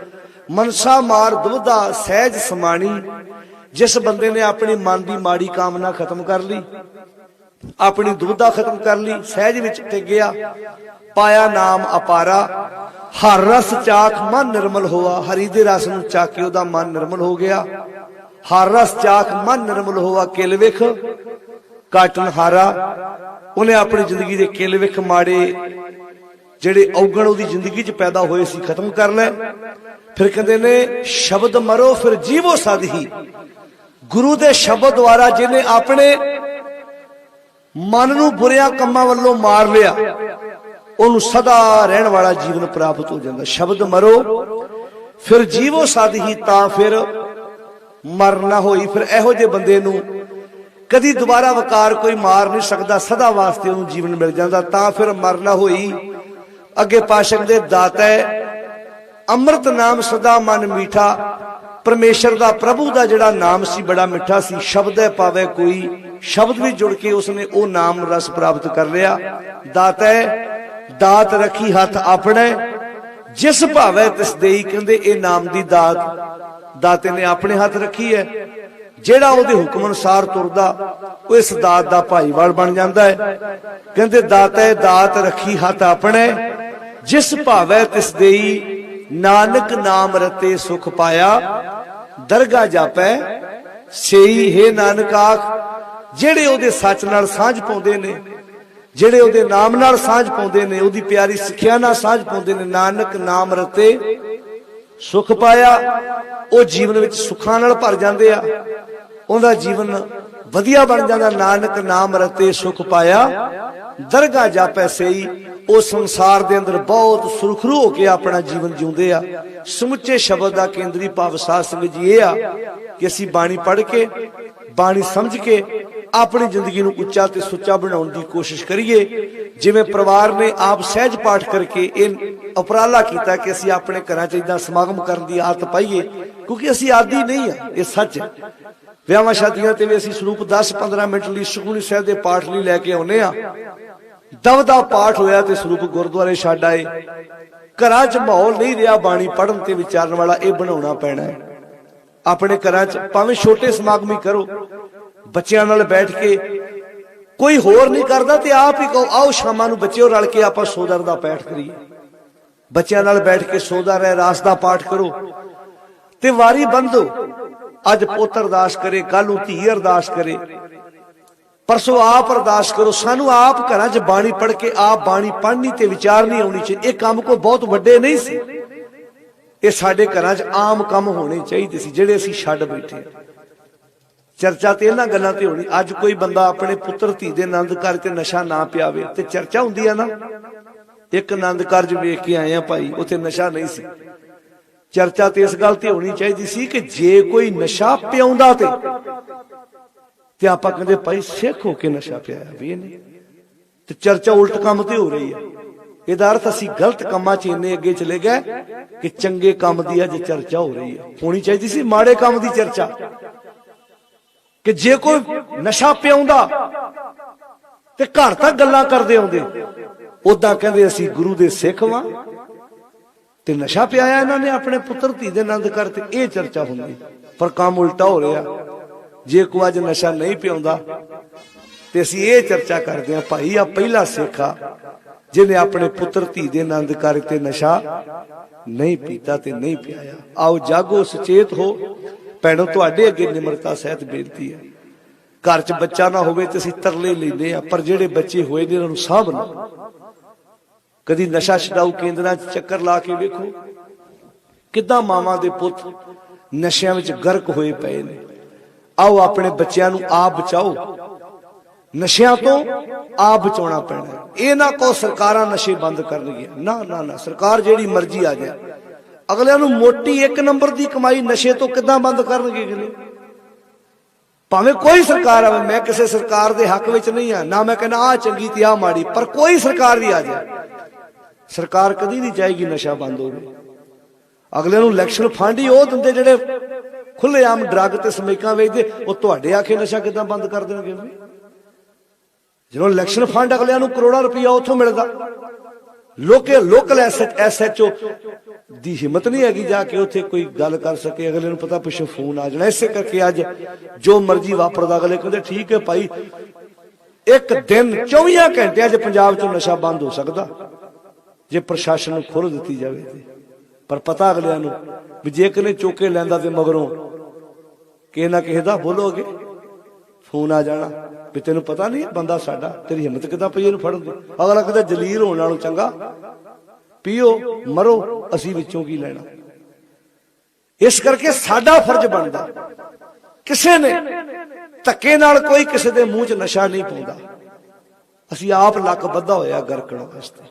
ਮਨਸਾ ਮਾਰ ਦੁਬਦਾ ਸਹਿਜ ਸਮਾਣੀ। ਜਿਸ ਬੰਦੇ ਨੇ ਆਪਣੀ ਮਨ ਦੀ ਮਾੜੀ ਕਾਮਨਾ ਖਤਮ ਕਰ ਲਈ, ਆਪਣੀ ਦੁਬਦਾ ਖਤਮ ਕਰ ਲਈ, ਸਹਿਜ ਵਿੱਚ ਟਿਕ ਗਿਆ, ਪਾਇਆ ਨਾਮ ਅਪਾਰਾ। ਹਰ ਰਸ ਚਾਖ ਮਨ ਨਿਰਮਲ ਹੋਆ। ਹਰੀ ਦੇ ਰਸ ਨੂੰ ਚਾਖ ਕੇ ਉਹਦਾ ਮਨ ਨਿਰਮਲ ਹੋ ਗਿਆ। ਹਰ ਰਸ ਚਾਖ ਮਨ ਨਿਰਮਲ ਹੋਆ। ਕਿਲ ਵਿਖ ਕਾਟਨ ਹਾਰਾ। ਉਹਨੇ ਆਪਣੀ ਜ਼ਿੰਦਗੀ ਦੇ ਕਿਲ ਵਿਖ ਮਾੜੇ ਜਿਹੜੇ ਔਗਣ ਉਹਦੀ ਜ਼ਿੰਦਗੀ 'ਚ ਪੈਦਾ ਹੋਏ ਸੀ ਖਤਮ ਕਰ ਲੈ। ਫਿਰ ਕਹਿੰਦੇ ਨੇ ਸ਼ਬਦ ਮਰੋ ਫਿਰ ਜੀਵੋ ਸਦਹੀ। ਗੁਰੂ ਦੇ ਸ਼ਬਦ ਦੁਆਰਾ ਜਿਹਨੇ ਆਪਣੇ ਮਨ ਨੂੰ ਬੁਰਿਆਂ ਕੰਮਾਂ ਵੱਲੋਂ ਮਾਰ ਲਿਆ, ਉਹਨੂੰ ਸਦਾ ਰਹਿਣ ਵਾਲਾ ਜੀਵਨ ਪ੍ਰਾਪਤ ਹੋ ਜਾਂਦਾ। ਸ਼ਬਦ ਮਰੋ ਫਿਰ ਜੀਵੋ ਸਦਹੀ, ਤਾਂ ਫਿਰ ਮਰ ਨਾ ਹੋਈ। ਫਿਰ ਇਹੋ ਜਿਹੇ ਬੰਦੇ ਨੂੰ ਕਦੀ ਦੁਬਾਰਾ ਵਕਾਰ ਕੋਈ ਮਾਰ ਨਹੀਂ ਸਕਦਾ, ਸਦਾ ਵਾਸਤੇ ਉਹਨੂੰ ਜੀਵਨ ਮਿਲ ਜਾਂਦਾ। ਤਾਂ ਫਿਰ ਮਰ ਨਾ ਹੋਈ। ਅੱਗੇ ਪਾਸ਼ਕ ਦੇ ਦਾਤਾ ਅੰਮ੍ਰਿਤ ਨਾਮ ਸਦਾ ਮਨ ਮੀਠਾ। ਪਰਮੇਸ਼ਰ ਦਾ, ਪ੍ਰਭੂ ਦਾ ਜਿਹੜਾ ਨਾਮ ਸੀ ਬੜਾ ਮਿੱਠਾ ਸੀ। ਸ਼ਬਦ ਹੈ ਪਾਵੇ ਕੋਈ, ਸ਼ਬਦ ਵੀ ਜੁੜ ਕੇ ਉਸਨੇ ਉਹ ਨਾਮ ਰਸ ਪ੍ਰਾਪਤ ਕਰ ਲਿਆ। ਦਾਤਾ ਦਾਤ ਰੱਖੀ ਹੱਥ ਆਪਣੇ, ਜਿਸ ਭਾਵੇ ਤਿਸ ਦੇਈ। ਕਹਿੰਦੇ ਇਹ ਨਾਮ ਦੀ ਦਾਤ ਦਾਤੇ ਨੇ ਆਪਣੇ ਹੱਥ ਰੱਖੀ ਹੈ। ਜਿਹੜਾ ਉਹਦੇ ਹੁਕਮ ਅਨੁਸਾਰ ਤੁਰਦਾ ਉਹ ਇਸ ਦਾਤ ਦਾ ਭਾਈਵਾਲ ਬਣ ਜਾਂਦਾ ਹੈ। ਕਹਿੰਦੇ ਦਾਤਾ ਦਾਤ ਰੱਖੀ ਹੱਥ ਆਪਣੇ, ਜਿਸ ਭਾਵੇ ਤਿਸ ਦੇਈ। ਨਾਨਕ ਨਾਮ ਰਤੇ ਸੁਖ ਪਾਇਆ, ਦਰਗਾ ਜਾਪੈ ਸਈ। ਹੈ ਨਾਨਕ ਆਖ ਜਿਹੜੇ ਉਹਦੇ ਸੱਚ ਨਾਲ ਸਾਂਝ ਪਾਉਂਦੇ ਨੇ, ਜਿਹੜੇ ਉਹਦੇ ਨਾਮ ਨਾਲ ਸਾਂਝ ਪਾਉਂਦੇ ਨੇ, ਉਹਦੀ ਪਿਆਰੀ ਸਿੱਖਿਆ ਨਾਲ ਸਾਂਝ ਪਾਉਂਦੇ ਨੇ, ਨਾਨਕ ਨਾਮ ਰਤੇ ਸੁਖ ਪਾਇਆ। ਉਹ ਜੀਵਨ ਵਿੱਚ ਸੁੱਖਾਂ ਨਾਲ ਭਰ ਜਾਂਦੇ ਆ, ਉਹਦਾ ਜੀਵਨ ਵਧੀਆ ਬਣ ਜਾਂਦਾ। ਨਾਨਕ ਨਾਮ ਰਤੇ ਸੁਖ ਪਾਇਆ, ਦਰਗਾ ਜਾਪੈ ਸਈ। ਉਹ ਸੰਸਾਰ ਦੇ ਅੰਦਰ ਬਹੁਤ ਸੁਰਖਰੂ ਹੋ ਕੇ ਆਪਣਾ ਜੀਵਨ ਜਿਉਂਦੇ ਆ। ਸਮੁੱਚੇ ਸ਼ਬਦ ਦਾ ਕੇਂਦਰੀ ਭਾਵ ਸਾਧ ਸੰਗਤ ਜੀ ਇਹ ਆ ਕਿ ਅਸੀਂ ਬਾਣੀ ਪੜ੍ਹ ਕੇ, ਬਾਣੀ ਸਮਝ ਕੇ ਆਪਣੀ ਜ਼ਿੰਦਗੀ ਨੂੰ ਉੱਚਾ ਤੇ ਸੁੱਚਾ ਬਣਾਉਣ ਦੀ ਕੋਸ਼ਿਸ਼ ਕਰੀਏ। जिवें परिवार ने आप सहज पाठ करके ये उपराला किया कि असीं अपने घरां च इदां समागम करन दी आदत पाईए, क्योंकि असीं आदी नहीं है, ये सच है। विआहां शादियां ते भी असीं स्वरूप 10-15 मिनट लई सुखमनी साहिब दे पाठ लई लैके आउंदे आ। दवदा पाठ होया ते स्वरूप गुरुद्वारे छड्ड आए। घरां च माहौल नहीं रहा बाणी पढ़न ते विचारन वाला, ये बनाउणा पैणा है। अपने घरां च भावें छोटे समागम ही करो, बच्चों नाल बैठ के, कोई होर नहीं करता तो आप ही कहो आओ शामां नूं बच्चों रल के आपां सोदर दा पाठ करिए। बच्चों नाल बैठ के सोदर रहरास दा पाठ करो ते वारी बंधो। अज पुत्त अरदास करे, कल नूं धी अरदास करे, परसों आप अरदास करो। सानू आप घरां च बाणी पढ़ के आप बाणी पढ़नी ते विचारनी आउणी चाहिए। ये काम को बहुत वड्डे नहीं सी, ये साडे घरां च आम काम होने चाहिए सी, जिहड़े असीं छड्ड बैठे। चर्चा तो इन्हां गल्लां ते होनी। अज कोई बंदा अपने पुत्र धी दे आनंद कारज ते नशा ना पियावे ते चर्चा हुंदी है ना। एक आनंद कारज वेख के आए भाई, उत्थे नशा नहीं सी। चर्चा तो इस गल ते होनी चाहिए सी कि जे कोई नशा पियाउंदा ते आपां कहंदे भाई सिख होके नशा पियाया भी नहीं, ते चर्चा उल्ट काम ते हो रही है। इहदा अर्थ असीं गलत कामां च इन्ने अगे चले गए कि चंगे काम दी अज चर्चा हो रही है। होनी चाहिए सी माड़े काम दी चर्चा, कि जे कोई नशा पियाउंदा ते घर तक गल्लां करदे आउंदे, उदां कहंदे असीं गुरु दे सिख वां ते नशा पियाया इन्हां ने अपने पुत्र धी दे आनंद करते, ये चर्चा हुंदी। पर काम उल्टा हो रहा। जे कोई अज नशा नहीं पियाउंदा ते असीं ये चर्चा करदे हां भाई आ पहला सिख आ जिन्हें अपने पुत्र धी दे आनंद करते नशा नहीं पीता ते नहीं पियाया। आओ जागो, सचेत हो भैणों, तुहाडे अगे निमरता सहित बेनती है। घर च बच्चा ना होवे ते असीं तरले लैंदे आ, पर जिहड़े बच्चे होए ने उन्हां नूं साਂਭ लो। कदी नशा छडाऊ केंद्रां च चक्कर ला के वेखो किदां मावां दे पुੱਤ नशिਆਂ विच गर्क होए पए ने। आओ अपने बच्चों नूं आप बचाओ, नशिਆਂ तो आप बचाउणा पैणा। ये ना कहो सरकारां नशे बंद करनगियां, ना ना ना, सरकार जिहड़ी मर्जी आ जाए, अगलियां नूं मोटी एक नंबर दी कमाई नशे तो किदां बंद करनगे अगले। भावें कोई सरकार आवे, मैं किसी सरकार दे हक विच नहीं आ, ना मैं कहना आ चंगी ते आ माड़ी, पर कोई सरकार भी आ जाए, सरकार कदी नहीं चाहेगी नशा बंद होवे। अगलियां नूं इलैक्शन फंड ही वो दिंदे जिहड़े खुलेआम ड्रग ते समैकां वेचदे, वो तुहाडे आखे नशा किदां बंद कर देणगे। जो इलैक्शन फंड अगलियां नूं करोड़ां रुपया उत्थों मिलदा, लोकल SHO दी हिम्मत नहीं हैगी जाके उत्थे कोई गल कर सके। अगले नूं पता पिछों फोन आ जाना। इसे करके अज जो मर्जी वापरदा, अगले कहंदे ठीक है भाई एक दिन 24 घंटे च पंजाब च नशा बंद हो सकदा जे प्रशासन नूं खुर दित्ती जावे ते। पर पता अगलियां नूं भी जे किने चौके लैंदा ते मगरों किहे ना किहे दा बोलोगे फोन आ जाना भी तेनों पता नहीं बंदा साडा, तेरी हिम्मत किदां पई इहनूं फड़न दी। अगला कहंदा जलील होण नालों चंगा पीओ मरो, असीं विचों की लैणा। इस करके साडा फर्ज बनदा, किसे ने धक्के नाल कोई किसे दे मूंह च नशा नहीं पाउंदा, असीं आप लक बद्धा होया गरकण वास्ते।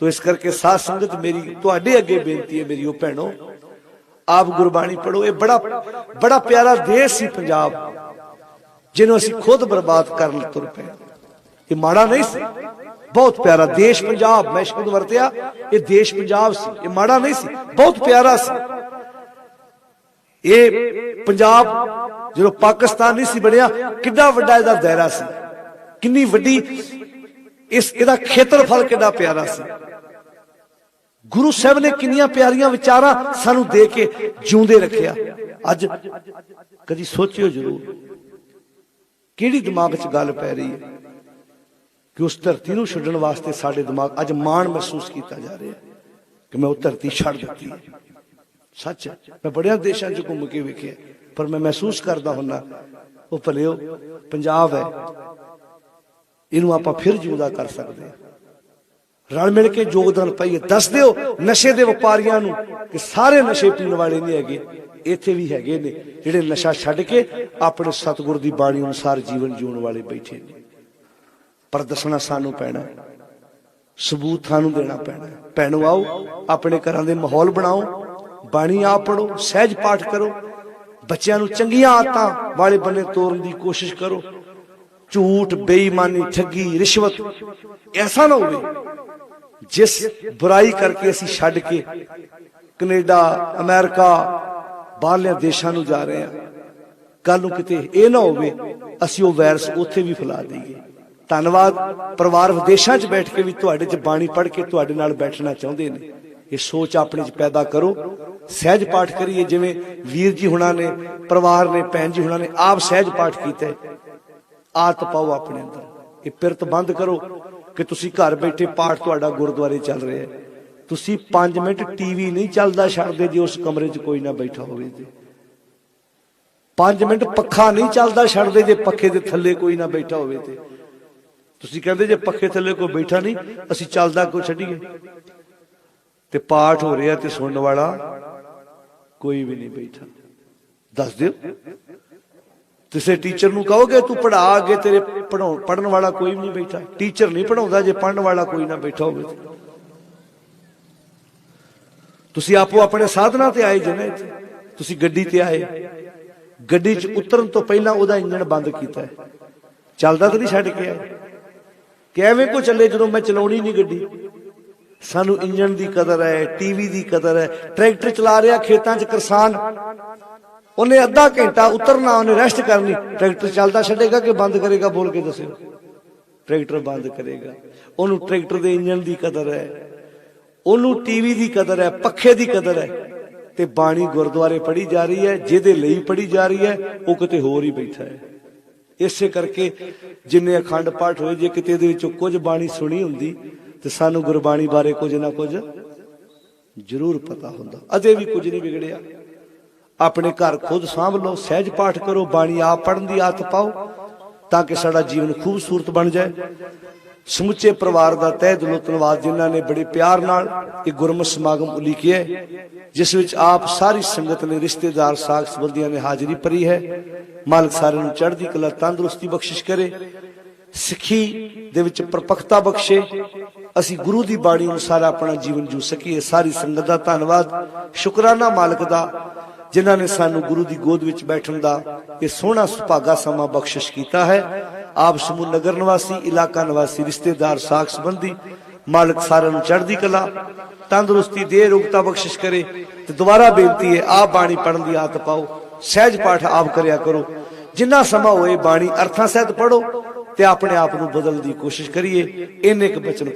तो इस करके साध संगत मेरी तुहाडे अगे बेनती है मेरी भैणों, आप गुरबाणी पढ़ो। ये बड़ा प्यारा देश सी पंजाब, जिन्हों असीं खुद बर्बाद कर तुर पे। ये माड़ा नहीं सी, बहुत प्यारा देश पंजाब। मैं शब्द वरतिया ये देश पंजाब सी, ये माड़ा नहीं सी, बहुत प्यारा सी। ये पंजाब जो पाकिस्तान नहीं सी बनिया, कितना वड्डा इहदा दायरा सी, कितनी वड्डी इसका खेत्रफल कितना प्यारा सी। गुरु साहब ने कितनियां प्यारियां विचारां सानू दे के जिउंदे रखिया। अज कदी सोचियो जरूर किहड़ी दिमाग च गल पै रही है कि उस धरती नूं छड्डण वास्ते साडे दिमाग अज मान महसूस किया जा रहा है कि मैं वो धरती छड्ड दित्ती है। सच है, मैं बड़िया देशों च घूम के वेखिया, पर मैं महसूस करता हुन्ना वो भलिओ पंजाब है, इनू आपां फिर जिंदा कर सकते हैं। रल मिल के योगदान पाइए। दस दिओ नशे दे व्यापारियां नूं कि सारे नशे पीण वाले नहीं हैगे, इत्थे भी हैगे ने जिहड़े नशा छड्ड के अपने सतगुर दी बाणी अनुसार जीवन जीउण वाले बैठे ने। पर दसना सानू पैना, सबूत सानू देना पैना। भैणों आओ अपने घरां दे माहौल बनाओ, बाणी आप पढ़ो, सहज पाठ करो, बच्चों नूं चंगियां आदतां वाले बने तोरन दी कोशिश करो। झूठ बेईमानी ठगी रिश्वत ऐसा ना हो जिस बुराई करके असी छड्ड के कनेडा अमेरिका बाहरले देशों नूं जा रहे हैं। कल नूं किते ये ना होवे असी वो वायरस उत्थे भी फैला दईए। धन्नवाद परिवार विदेशों च बैठ के भी तुहाडे च बाणी पढ़ के तुहाडे नाल बैठना चाहुंदे ने। ये सोच अपने च पैदा करो, सहज पाठ करिए जिवें वीर जी हुणां ने परिवार ने भैन जी हुणां ने आप सहज पाठ कीता। आदत पाओ अपने अंदर, ये पिरत बंद करो कि तुसी घर बैठे पाठ तुहाडा गुरुद्वारे चल रहा है, तुसी 5 मिनट टीवी नहीं चलदा छड्डदे जे उस कमरे च कोई ना बैठा होवे ते 5 मिनट पखा नहीं चलदा छड्डदे जे पखे दे थल्ले कोई ना बैठा होवे ते तुसी कहंदे जे पखे थल्ले कोई बैठा नहीं असी चलदा कोई छड्डीए ते पाठ हो रहा ते सुनने वाला कोई भी नहीं बैठा। दस दिओ किसी टीचर नूं कहोगे तू पढ़ा अगे तेरे पढ़न वाला कोई भी नहीं बैठा। टीचर नहीं पढ़ाउंदा जे पढ़न वाला कोई ना बैठा होवे। तुसी आपो अपने साधना ते आए जे ना, तुसी गड्डी ते आए, गड्डी च उतरन तो पहला ओदा इंजन बंद कीता है, चलदा तो नहीं छड्ड के आए कि एवें को चले जदों मैं चलाउणी नहीं गड्डी। सानू इंजन की कदर है, टीवी की कदर है। ट्रैक्टर चला रहा खेतों च किसान, उन्हें अद्धा घंटा उतरना, उन्हें रेस्ट करनी, ट्रैक्टर चलता छड़ेगा कि बंद करेगा? बोल के दसो। ट्रैक्टर बंद करेगा। उन्होंने ट्रैक्टर के इंजन की कदर है, उन्होंने टीवी की कदर है, पखे की कदर है। ते बाणी गुरुद्वारे पढ़ी जा रही है, जिहदे लई पढ़ी जा रही है वो किते होर ही बैठा है। इसे करके जिन्ने अखंड पाठ होए जे किते दे विचों कुछ बाणी सुनी हुंदी ते सानू गुरबाणी बारे कुछ ना कुछ जरूर पता हुंदा। अजे भी कुछ नहीं बिगड़िया। अपने घर खुद सांभ लो, सहज पाठ करो, बाणी आप पढ़न की आदत पाओ ताकि साडा जीवन खूबसूरत बन जाए। समुचे परिवार का तह दिलों धन्नवाद जिन्हों ने बड़े प्यार नाल एक गुरमत समागम उलीकिया है, जिस विच आप सारी संगत ने, रिश्तेदार, साख संबंधियों ने हाजिरी भरी है। मालिक सारिਆਂ ਨੂੰ चढ़दी कला तंदुरुस्ती बख्शिश करे, सिखी दे विच परपक्ता बख्शे, असी गुरु की बाणी अनुसार अपना जीवन जी सकीए। सारी संगत का धन्नवाद, शुकराना मालिक का जिन्हों ने सानू गुरु की गोद विच बैठन का यह सोहना सुभागा समा बख्शिश किया है। आप समूह नगर निवासी, इलाका निवासी, रिश्तेदार, साख संबंधी, मालिक सारिਆਂ ਨੂੰ चढ़दी कला तंदुरुस्ती दे, रोगता बख्शिश करे। तो दोबारा बेनती है, आप बाणी पढ़न की आदत पाओ, सहज पाठ आप करया करो। जिन्ना समा होए बाणी अर्थां सहित पढ़ो ते अपने आप को बदलने की कोशिश करिए। इन्ने क बचन